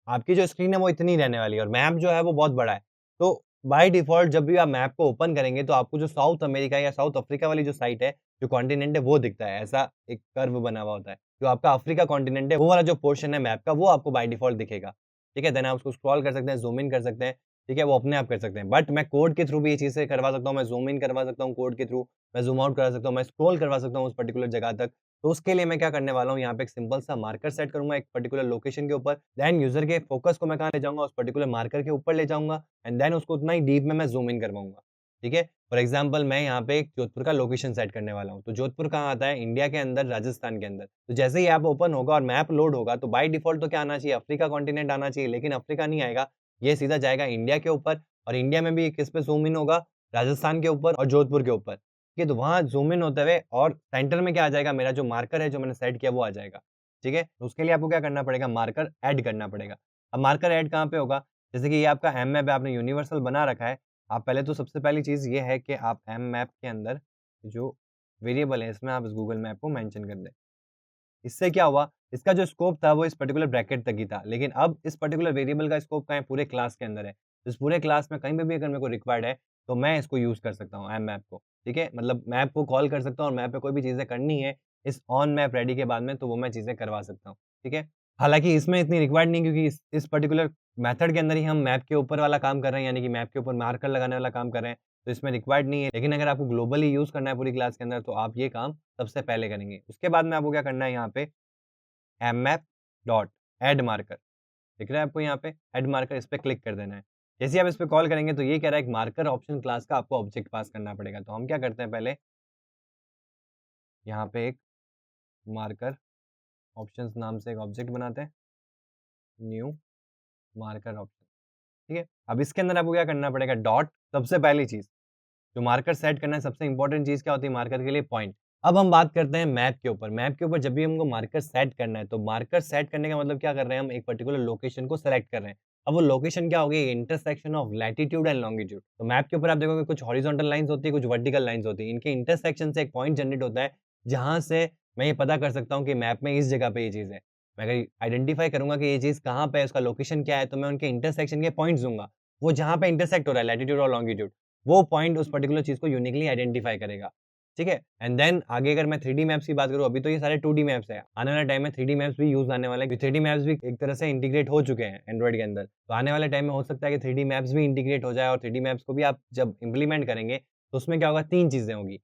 आपकी जो स्क्रीन है वो इतनी रहने वाली है, और मैप जो है वो बहुत बड़ा है। तो बाय डिफ़ॉल्ट जब भी आप मैप को ओपन करेंगे, तो आपको जो साउथ अमेरिका या साउथ अफ्रीका वाली जो साइट है, जो कॉन्टिनेंट है, वो दिखता है। ऐसा एक कर्व बना हुआ होता है। जो आपका अफ्रीका कॉन्टिनेंट है, वो वाला जो पोर्शन है मैप का, वो आपको बाय डिफ़ॉल्ट दिखेगा। ठीक है? देन आप उसको स्क्रॉल कर सकते हैं, ज़ूम इन कर सकते हैं। ठीक है? वो अपने आप कर सकते हैं। बट मैं कोड के थ्रू भी ये चीज़ें करवा सकता हूँ। मैं ज़ूम इन करवा सकता हूँ कोड के थ्रू, मैं ज़ूम आउट करा सकता हूँ, मैं स्क्रॉल करवा सकता हूँ उस पर्टिकुलर जगह तक। तो उसके लिए मैं क्या करने वाला हूँ, यहाँ पे एक सिंपल सा मार्कर सेट करूँगा एक पर्टिकुलर लोकेशन के ऊपर। देन यूज़र के फ़ोकस को मैं कहाँ ले जाऊँगा, उस पर्टिकुलर मार्कर के ऊपर ले जाऊँगा, एंड देन उसको उतना ही डीप में मैं ज़ूम इन करवाऊँगा। ठीक है? फॉर एग्ज़ाम्पल मैं यहाँ पे एक जोधपुर का लोकेशन सेट करने वाला हूँ। तो जोधपुर कहाँ आता है? इंडिया के अंदर, राजस्थान के अंदर। तो जैसे ही ऐप ओपन होगा और मैप लोड होगा, तो बाय डिफ़ॉल्ट तो क्या आना चाहिए? अफ्रीका कॉन्टिनेंट आना चाहिए, लेकिन अफ्रीका नहीं आएगा। ये सीधा जाएगा इंडिया के ऊपर, और इंडिया में भी किस पे ज़ूम इन होगा? राजस्थान के ऊपर और जोधपुर के ऊपर। ठीक है? तो वहाँ ज़ूम इन होते हुए, और सेंटर में क्या आ जाएगा? मेरा जो मार्कर है, जो मैंने सेट किया, वो आ जाएगा। ठीक है? तो उसके लिए आपको क्या करना पड़ेगा? मार्कर ऐड करना पड़ेगा। अब मार्कर ऐड कहाँ पे होगा? जैसे कि ये आपका एम मैप है, आपने यूनिवर्सल बना रखा है। आप पहले तो सबसे पहली चीज़ ये है कि आप एम मैप के अंदर जो वेरिएबल है, इसमें आप इस गूगल मैप को मेंशन कर दें। इससे क्या हुआ? इसका जो स्कोप था, वो इस पर्टिकुलर ब्रैकेट तक ही था। लेकिन अब इस पर्टिकुलर वेरिएबल का स्कोप कहाँ है? पूरे क्लास के अंदर है। तो इस पूरे क्लास में कहीं पे भी अगर मेरे को रिक्वायर्ड है, तो मैं इसको यूज़ कर सकता हूँ, एम मैप को। ठीक है? मतलब मैप को कॉल कर सकता हूँ, और मैप पे कोई भी चीज़ें करनी है, इस ऑन मैप रेडी के बाद में, तो वो मैं चीज़ें करवा सकता हूँ। ठीक है? हालाँकि इसमें इतनी रिक्वायर्ड नहीं, क्योंकि इस पर्टिकुलर मेथड के अंदर ही हम मैप के ऊपर वाला काम कर रहे हैं, यानी कि मैप के ऊपर मार्कर लगाने वाला काम कर रहे हैं, तो इसमें रिक्वायर्ड नहीं है। लेकिन अगर आपको ग्लोबली यूज़ करना है पूरी क्लास के अंदर, तो आप ये काम सबसे पहले करेंगे। उसके बाद में आपको क्या करना है, यहाँ पे mmap डॉट ऐड मार्कर दिख रहा है आपको यहाँ पे? ऐड मार्कर, इस पे क्लिक कर देना है। जैसे ही आप इस पे कॉल करेंगे, तो ये कह रहा है एक मार्कर ऑप्शन क्लास का आपको ऑब्जेक्ट पास करना पड़ेगा। तो हम क्या करते हैं, पहले यहाँ पे एक मार्कर ऑप्शंस नाम से एक ऑब्जेक्ट बनाते हैं, न्यू मार्कर ऑप्शन, ठीक है। अब इसके अंदर आपको क्या करना पड़ेगा, डॉट, सबसे पहली चीज़ जो मार्कर सेट करना है, सबसे इंपॉर्टेंट चीज़ क्या होती है मार्कर के लिए, पॉइंट। अब हम बात करते हैं मैप के ऊपर। मैप के ऊपर जब भी हमको मार्कर सेट करना है, तो मार्कर सेट करने का मतलब क्या कर रहे हैं, हम एक पर्टिकुलर लोकेशन को सेलेक्ट कर रहे हैं। अब वो लोकेशन क्या होगी, intersection of latitude and longitude. तो मैप के ऊपर आप देखोगे कुछ हॉरिजॉन्टल लाइन्स होती है, कुछ वर्टिकल लाइन्स होती है। इनके इंटरसेक्शन से एक पॉइंट जनरेट होता है, जहाँ से मैं ये पता कर सकता हूँ कि मैप में इस जगह पे ये चीज़ है। मैं अगर आइडेंटिफाई करूँगा कि ये चीज़ कहाँ पे है, उसका लोकेशन क्या है, तो मैं उनके इंटरसेक्शन के पॉइंट्स दूँगा। वो जहाँ पे इंटरसेक्ट हो रहा है लैटीट्यूड और लॉन्गिट्यूड, वो पॉइंट उस पर्टिकुलर चीज़ को यूनिकली आइडेंटिफाई करेगा, ठीक है? एंड देन आगे अगर मैं 3D मैप्स की बात करूँ, अभी तो ये सारे 2D मैप्स हैं। आने वाले टाइम में 3D मैप्स भी यूज़ आने वाले हैं, क्योंकि 3D मैप्स भी एक तरह से इंटीग्रेट हो चुके हैं एंड्रॉइड के अंदर। तो आने वाले टाइम में हो सकता है कि 3D मैप्स भी इंटीग्रेट हो जाए, और 3D मैप्स को भी आप जब इम्प्लीमेंट करेंगे, तो उसमें क्या होगा, 3 चीज़ें होंगी,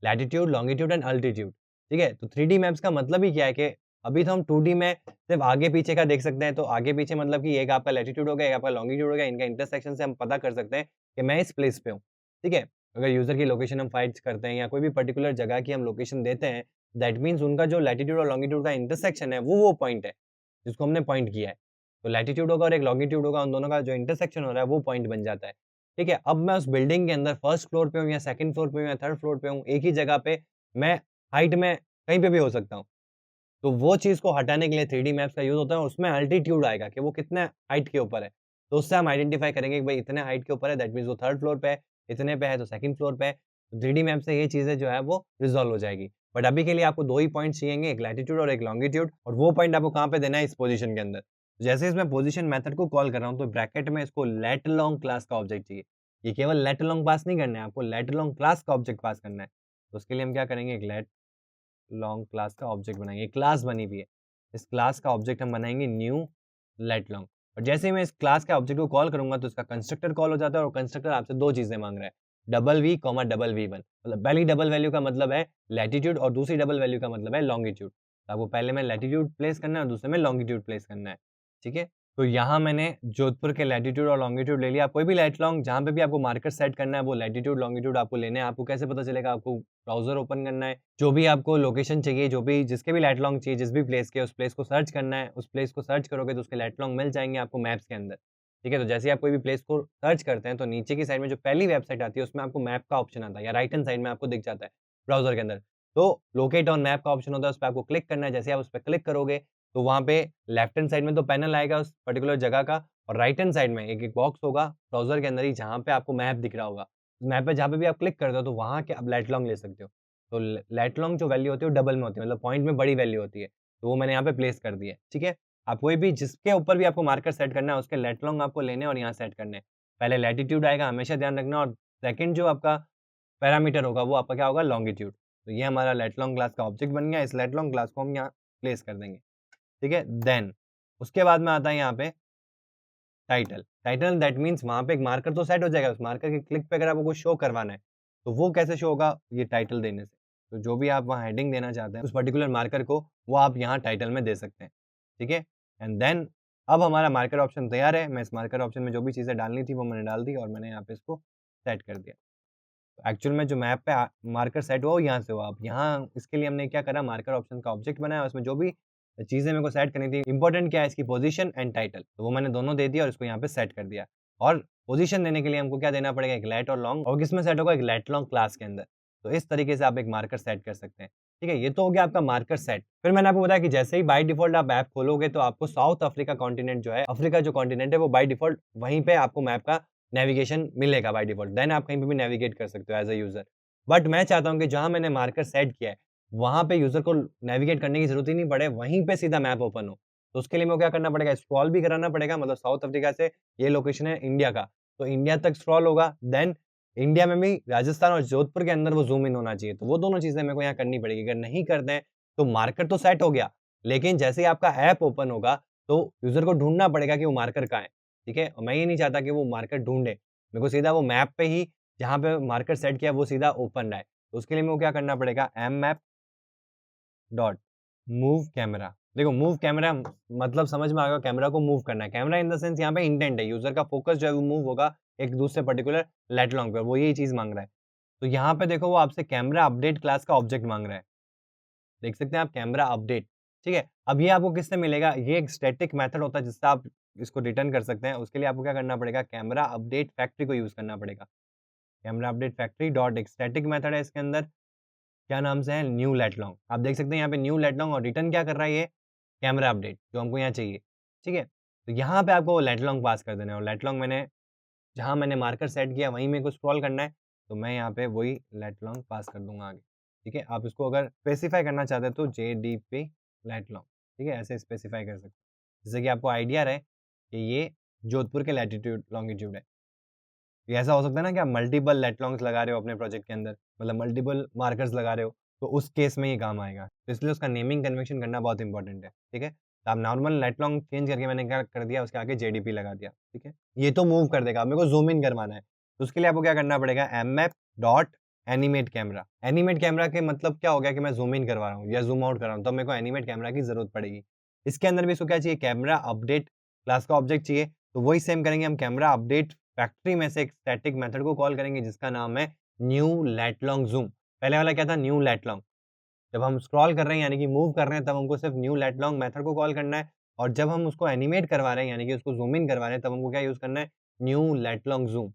लैटीट्यूड, लॉन्गिट्यूड एंड अल्टीट्यूड, ठीक है? तो 3D मैप्स का मतलब ही क्या है कि अभी तो हम 2D में सिर्फ आगे-पीछे का देख सकते हैं, तो आगे-पीछे मतलब कि एक आपका लैटीट्यूड हो गया, एक आपका लॉन्गिट्यूड हो गया, इनका इंटरसेक्शन से हम पता कर सकते हैं कि मैं इस प्लेस पे हूँ, ठीक है? अगर यूज़र की लोकेशन हम फाइंड करते हैं या कोई भी पर्टिकुलर जगह की हम लोकेशन देते हैं, दैट मीन्स उनका जो लैटीट्यूड और लॉन्गिट्यूड का इंटरसेक्शन है, वो पॉइंट है, जिसको हमने पॉइंट किया है। तो लैटीट्यूड होगा और एक लॉन्गिट्यूड होगा, उन दोनों का जो इंटरसेक्शन हो रहा है, वो पॉइंट बन जाता है, ठीक है? अब मैं उस बिल्डिंग के अंदर फर्स्ट फ्लोर पे हूँ या सेकंड फ्लोर पे हूँ या थर्ड फ्लोर पे हूँ, एक ही जगह पे मैं हाइट में कहीं पे भी हो सकता हूँ। तो वो चीज़ को हटाने के लिए 3D मैप्स का यूज़ होता है, और उसमें अल्टीट्यूड आएगा कि वो कितने हाइट के ऊपर है। तो उससे हम आइडेंटिफ़ाई करेंगे कि भाई इतने हाइट के ऊपर है, दैट मीन्स वो थर्ड फ्लोर पे है, इतने पे है तो सेकंड फ्लोर पे है। तो 3D मैप से ये चीज़ें जो है वो रिज़ॉल्व हो जाएगी। बट अभी के लिए आपको 2 ही पॉइंट्स चाहिएंगे, एक लैटीट्यूड और एक लॉन्गिट्यूड, और वो पॉइंट आपको कहाँ पे देना है, इस पोज़ीशन के अंदर। जैसे इसमें पोज़ीशन मेथड को कॉल कर रहा हूँ, तो ब्रैकेट में इसको लेट लोंग क्लास का ऑब्जेक्ट चाहिए। ये केवल लेट लोंग पास नहीं करना है, आपको लेट लोंग क्लास का ऑब्जेक्ट पास करना है। तो उसके लिए हम क्या करेंगे, एक लेट लॉन्ग क्लास का ऑब्जेक्ट बनाएँगे, एक क्लास बनी हुई है। इस क्लास का ऑब्जेक्ट हम बनाएँगे न्यू लेट लॉन्ग, और जैसे ही मैं इस क्लास के ऑब्जेक्ट को कॉल करूँगा, तो इसका कंस्ट्रक्टर कॉल हो जाता है, और कंस्ट्रक्टर आपसे 2 चीज़ें माँग रहा है, double V comma double V one. मतलब पहली डबल वैल्यू का मतलब है लैटीट्यूड, और दूसरी डबल वैल्यू का मतलब है लॉन्गिट्यूड। तो आपको पहले में लैटीट्यूड प्लेस करना है और दूसरे में लॉन्गिट्यूड प्लेस करना है, ठीक है? तो यहाँ मैंने जोधपुर के लैटीट्यूड और लॉन्गिट्यूड ले लिया। आप कोई भी लेट लॉन्ग जहाँ पे भी आपको मार्कर सेट करना है, वो लैटीट्यूड, लॉन्गिट्यूड आपको लेने हैं। आपको कैसे पता चलेगा? आपको ब्राउज़र ओपन करना है, जो भी आपको लोकेशन चाहिए, जो भी जिसके भी लैट लॉन्ग चाहिए, जिस भी प्लेस के, उस प्लेस को सर्च करना है। उस प्लेस को सर्च करोगे तो उसके लैट लॉन्ग मिल जाएँगे आपको मैप्स के अंदर, ठीक है? तो जैसे ही आप कोई भी प्लेस को सर्च करते हैं, तो नीचे की साइड में जो पहली वेबसाइट आती है, उसमें आपको मैप का ऑप्शन आता है, या राइट हैंड साइड में आपको दिख जाता है ब्राउज़र के अंदर। तो लोकेट ऑन मैप का ऑप्शन होता है, उस पे आपको क्लिक करना है। जैसे आप उस पे क्लिक करोगे, तो वहाँ पे लेफ्ट हैंड साइड में तो पैनल आएगा उस पर्टिकुलर जगह का, और राइट हैंड साइड में एक-एक बॉक्स होगा ब्राउज़र के अंदर ही, जहाँ पे आपको मैप दिख रहा होगा। मैप पे जहाँ पे भी आप क्लिक करते हो, तो वहाँ के आप लैट लॉन्ग ले सकते हो। तो लैट लॉन्ग जो वैल्यू होती है, वो डबल में होती है, मतलब पॉइंट में बड़ी वैल्यू होती है। तो वो मैंने यहाँ पे प्लेस कर दी है, ठीक है? आप कोई भी जिसके ऊपर भी आपको मार्कर सेट करना है, उसके लैट लॉन्ग आपको लेने हैं और यहाँ सेट करने हैं। पहले लैटीट्यूड आएगा, हमेशा ध्यान रखना, और सेकंड जो आपका पैरामीटर होगा, वो आपका क्या होगा, लॉन्गिट्यूड। तो ये हमारा लैट लॉन्ग क्लास का ऑब्जेक्ट बन गया। इस लैट लॉन्ग क्लास को हम यहाँ प्लेस कर देंगे, ठीक है? देन उसके बाद में आता है यहाँ पे टाइटल। टाइटल दैट मीन्स वहाँ पे एक मार्कर तो सेट हो जाएगा, उस मार्कर के क्लिक पे अगर आपको कुछ शो करवाना है, तो वो कैसे शो होगा? ये टाइटल देने से। तो जो भी आप वहाँ हेडिंग देना चाहते हैं, उस पर्टिकुलर मार्कर को, वो आप यहाँ टाइटल में दे सकते हैं, ठीक है? एंड देन अब हमारा मार्कर ऑप्शन तैयार है। मैं इस मार्कर ऑप्शन में जो भी चीज़ें डालनी थी, वो मैंने डाल दी, और मैंने यहाँ पे इसको सेट कर दिया। एक्चुअल में जो मैप पे मार्कर सेट हुआ, वो यहाँ से हुआ। अब यहाँ इसके लिए हमने क्या करा, मार्कर ऑप्शन का ऑब्जेक्ट बनाया, उसमें जो भी चीज़ें मेरे को सेट करनी थी, इम्पोर्टेंट क्या है, इसकी पोजीशन एंड टाइटल, तो वो मैंने दोनों दे दिया और इसको यहाँ पे सेट कर दिया। और पोजीशन देने के लिए हमको क्या देना पड़ेगा, एक लेट और लॉन्ग, और किसमें सेट होगा, एक लेट लॉन्ग क्लास के अंदर। तो इस तरीके से आप एक मार्कर सेट कर सकते हैं, ठीक है? ये तो हो गया आपका मार्कर सेट। फिर मैंने आपको बताया कि जैसे ही बाय डिफ़ॉल्ट आप ऐप खोलोगे, तो आपको साउथ अफ्रीका कॉन्टिनेंट जो है, अफ्रीका जो कॉन्टिनेंट है, वो बाय डिफ़ॉल्ट वहीं पे आपको मैप का नेविगेशन मिलेगा बाय डिफ़ॉल्ट। देन आप कहीं पे भी नेविगेट कर सकते हो एज़ अ यूज़र। बट मैं चाहता हूँ कि जहाँ मैंने मार्कर सेट किया है, वहाँ पे यूज़र को नेविगेट करने की ज़रूरत ही नहीं पड़े, वहीं पे सीधा मैप ओपन हो। तो उसके लिए मेरे को क्या करना पड़ेगा, स्क्रॉल भी कराना पड़ेगा, मतलब साउथ अफ्रीका से ये लोकेशन है इंडिया का, तो इंडिया तक स्क्रॉल होगा, देन इंडिया में भी राजस्थान और जोधपुर के अंदर वो ज़ूम इन होना चाहिए। तो वो दोनों चीज़ें मेरे को यहाँ करनी पड़ेगी। अगर नहीं करते हैं, तो मार्कर तो सेट हो गया, लेकिन जैसे ही आपका ऐप ओपन होगा, तो यूज़र को ढूँढना पड़ेगा कि वो मार्कर कहाँ है, ठीक है? और मैं ये नहीं चाहता कि वो मार्कर ढूँढे। मेरे को सीधा वो मैप पे ही, जहाँ पे मार्कर सेट किया, वो सीधा ओपन रहे। तो उसके लिए मेरे को क्या करना पड़ेगा, mmap डॉट मूव कैमरा। देखो मूव कैमरा मतलब समझ में आ गया, कैमरा को मूव करना है। कैमरा इन द सेंस यहाँ पे इंटेंट है, यूज़र का फ़ोकस जो है वो मूव होगा एक दूसरे पर्टिकुलर लेट लॉन्ग पे, वो यही चीज़ माँग रहा है। तो यहाँ पे देखो वो आपसे कैमरा अपडेट क्लास का ऑब्जेक्ट माँग रहा है। देख सकते हैं आप कैमरा अपडेट, ठीक है? अब ये आपको किससे मिलेगा? ये एक स्टैटिक मेथड होता है जिससे आप इसको रिटर्न कर सकते हैं। उसके लिए आपको क्या करना पड़ेगा? कैमरा अपडेट फैक्ट्री को यूज़ करना पड़ेगा। कैमरा अपडेट फैक्ट्री डॉट एक स्टैटिक मेथड है इसके अंदर, क्या नाम से है? New lat long. आप देख सकते हैं यहाँ पे न्यू लेट लॉन्ग और रिटर्न क्या कर रहा है ये? कैमरा अपडेट जो हमको यहाँ चाहिए, ठीक है? तो यहाँ पे आपको लेट लॉन्ग पास कर देना है और लेट लॉन्ग मैंने जहाँ मैंने मार्कर सेट किया वहीं मेरे को स्क्रॉल करना है, तो मैं यहाँ पे वही लेट लॉन्ग पास कर दूँगा आगे, ठीक है? आप इसको अगर स्पेसिफ़ाई करना चाहते हैं तो जेडीपी लेट लॉन्ग, ठीक है? ऐसे स्पेसिफ़ाई कर सकते हैं, जिससे कि आपको आइडिया रहे कि ये जोधपुर के लैटीट्यूड, लॉन्गिट्यूड है। ये ऐसा हो सकता है ना कि आप मल्टीपल लेट लॉन्ग्स लगा रहे हो अपने प्रोजेक्ट के अंदर, मतलब मल्टीपल मार्कर्स लगा रहे हो, तो उस केस में ये काम आएगा। तो इसलिए उसका नेमिंग कन्वेंशन करना बहुत इंपॉर्टेंट है, ठीक है? तो आप नॉर्मल लेट लॉन्ग चेंज करके मैंने क्या कर दिया, उसके आगे जेडीपी लगा दिया, ठीक है? ये तो मूव कर देगा, अब मेरे को ज़ूम इन करवाना है, तो उसके लिए आपको क्या करना पड़ेगा, एमएप dot animate camera. Animate camera के मतलब क्या हो गया कि मैं ज़ूम इन करवा रहा हूँ या ज़ूम आउट कर रहा हूँ, तब मेरे को एनिमेट कैमरा की ज़रूरत पड़ेगी। इसके अंदर भी इसको क्या चाहिए, कैमरा अपडेट क्लास का ऑब्जेक्ट चाहिए, तो वही सेम करेंगे हम, कैमरा अपडेट फैक्ट्री में से एक स्टैटिक मेथड को कॉल करेंगे जिसका नाम है न्यू लेट लॉन्ग ज़ूम। पहले वाला क्या था, न्यू लेट लॉन्ग। जब हम स्क्रॉल कर रहे हैं यानी कि मूव कर रहे हैं तब हमको सिर्फ न्यू लेट लॉन्ग मेथड को कॉल करना है और जब हम उसको एनिमेट करवा रहे हैं यानी कि उसको ज़ूम इन करवा रहे हैं तब हमको क्या यूज़ करना है, न्यू लेट लॉन्ग ज़ूम।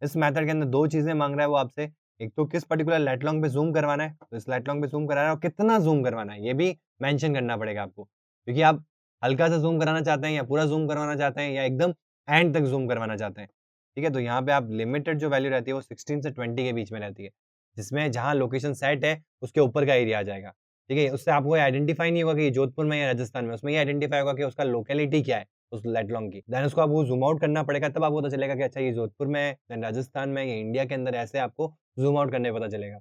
इस मेथड के अंदर 2 चीज़ें माँग रहा है वो आपसे, एक तो किस पर्टिकुलर लेट लॉन्ग पे ज़ूम करवाना है, तो इस लेट लॉन्ग पे ज़ूम करा रहा है और कितना ज़ूम करवाना है, ये भी मेंशन करना पड़ेगा आपको। क्योंकि आप हल्का-सा ज़ूम कराना चाहते हैं या पूरा ज़ूम करवाना चाहते हैं या एकदम एंड तक ज़ूम करवाना चाहते हैं, ठीक है? तो यहाँ पे आप लिमिटेड जो वैल्यू रहती है वो 16 से 20 के बीच में रहती है, जिसमें जहाँ लोकेशन सेट है उसके ऊपर का एरिया आ जाएगा, ठीक है? उससे आपको ये आइडेंटिफ़ाई नहीं होगा कि ये जोधपुर में या राजस्थान में, उसमें ये आइडेंटिफ़ाई होगा कि उसका लोकेलिटी क्या है, उस लेट लॉन्ग की। देन उसको आपको ज़ूम आउट करना पड़ेगा तब आपको पता चलेगा कि अच्छा ये जोधपुर में है, देन राजस्थान में, ये इंडिया के अंदर, ऐसे आपको ज़ूम आउट करने पे पता चलेगा।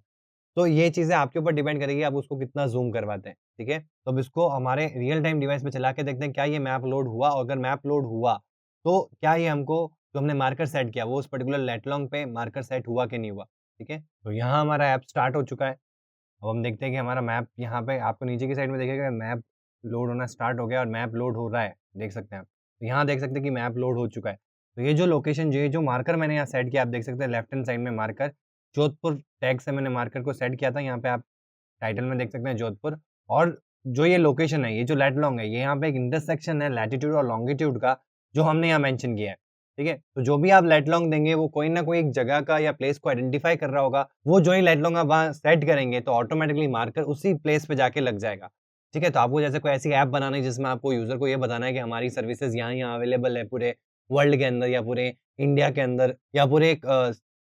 तो ये चीज़ें आपके ऊपर डिपेंड करेगी आप उसको कितना ज़ूम करवाते हैं, ठीक है? तो अब इसको हमारे रियल टाइम डिवाइस पे चला के देखते हैं क्या ये मैप लोड हुआ और अगर मैप लोड हुआ, तो क्या ये हमको जो हमने मार्कर सेट किया वो उस पर्टिकुलर लेट लॉन्ग पे मार्कर सेट हुआ कि नहीं हुआ, ठीक है? तो यहाँ हमारा ऐप स्टार्ट हो चुका है। अब हम देखते हैं कि हमारा मैप यहाँ पे आपको नीचे की साइड में दिखेगा मैप लोड होना स्टार्ट हो गया और मैप लोड हो रहा है, देख सकते हैं आप। तो यहाँ देख सकते हैं कि मैप लोड हो चुका है। तो ये जो लोकेशन जो ये जो मार्कर मैंने यहाँ सेट किया आप देख सकते हैं लेफ्ट हैंड साइड में मार्कर, जोधपुर टैग से मैंने मार्कर को सेट किया था, यहाँ पे आप टाइटल में देख सकते हैं जोधपुर और जो ये लोकेशन है, ये जो लेट लॉन्ग है, ये यहाँ पे एक इंटरसेक्शन है लैटीट्यूड और लॉन्गिट्यूड का, जो हमने यहाँ मेंशन किया है, ठीक है? तो जो भी आप लेट लॉन्ग देंगे, वो कोई ना कोई एक जगह का या प्लेस को आइडेंटिफाई कर रहा होगा। वो जो ही लेट लॉन्ग आप वहाँ सेट करेंगे, तो ऑटोमैटिकली मार्कर उसी प्लेस पे जाके लग जाएगा, ठीक है? तो आपको जैसे कोई ऐसी ऐप बनानी है, जिसमें आपको यूज़र को ये बताना है कि हमारी सर्विसेज़ यहाँ-यहाँ अवेलेबल है पूरे वर्ल्ड के अंदर या पूरे इंडिया के अंदर या पूरे एक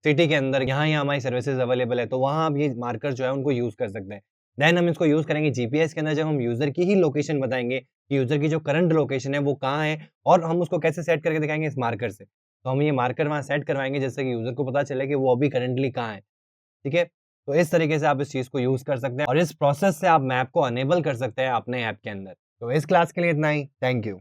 सिटी के अंदर, यहाँ-यहाँ हमारी सर्विसेज़ अवेलेबल है, तो वहाँ आप ये मार्कर जो है, उनको यूज़ कर सकते हैं। देन हम इसको यूज़ करेंगे जीपीएस के अंदर जब हम यूज़र की ही लोकेशन बताएँगे कि यूज़र की जो करंट लोकेशन है वो कहाँ है और हम उसको कैसे सेट करके दिखाएँगे इस मार्कर से। तो हम ये मार्कर वहाँ सेट करवाएँगे जिससे कि यूज़र को पता चले कि वो अभी करंटली कहाँ है, ठीक है? तो इस तरीके से आप इस चीज़ को यूज़ कर सकते हैं और इस प्रोसेस से आप मैप को अनेबल कर सकते हैं अपने ऐप के अंदर। तो इस क्लास के लिए इतना ही। Thank you.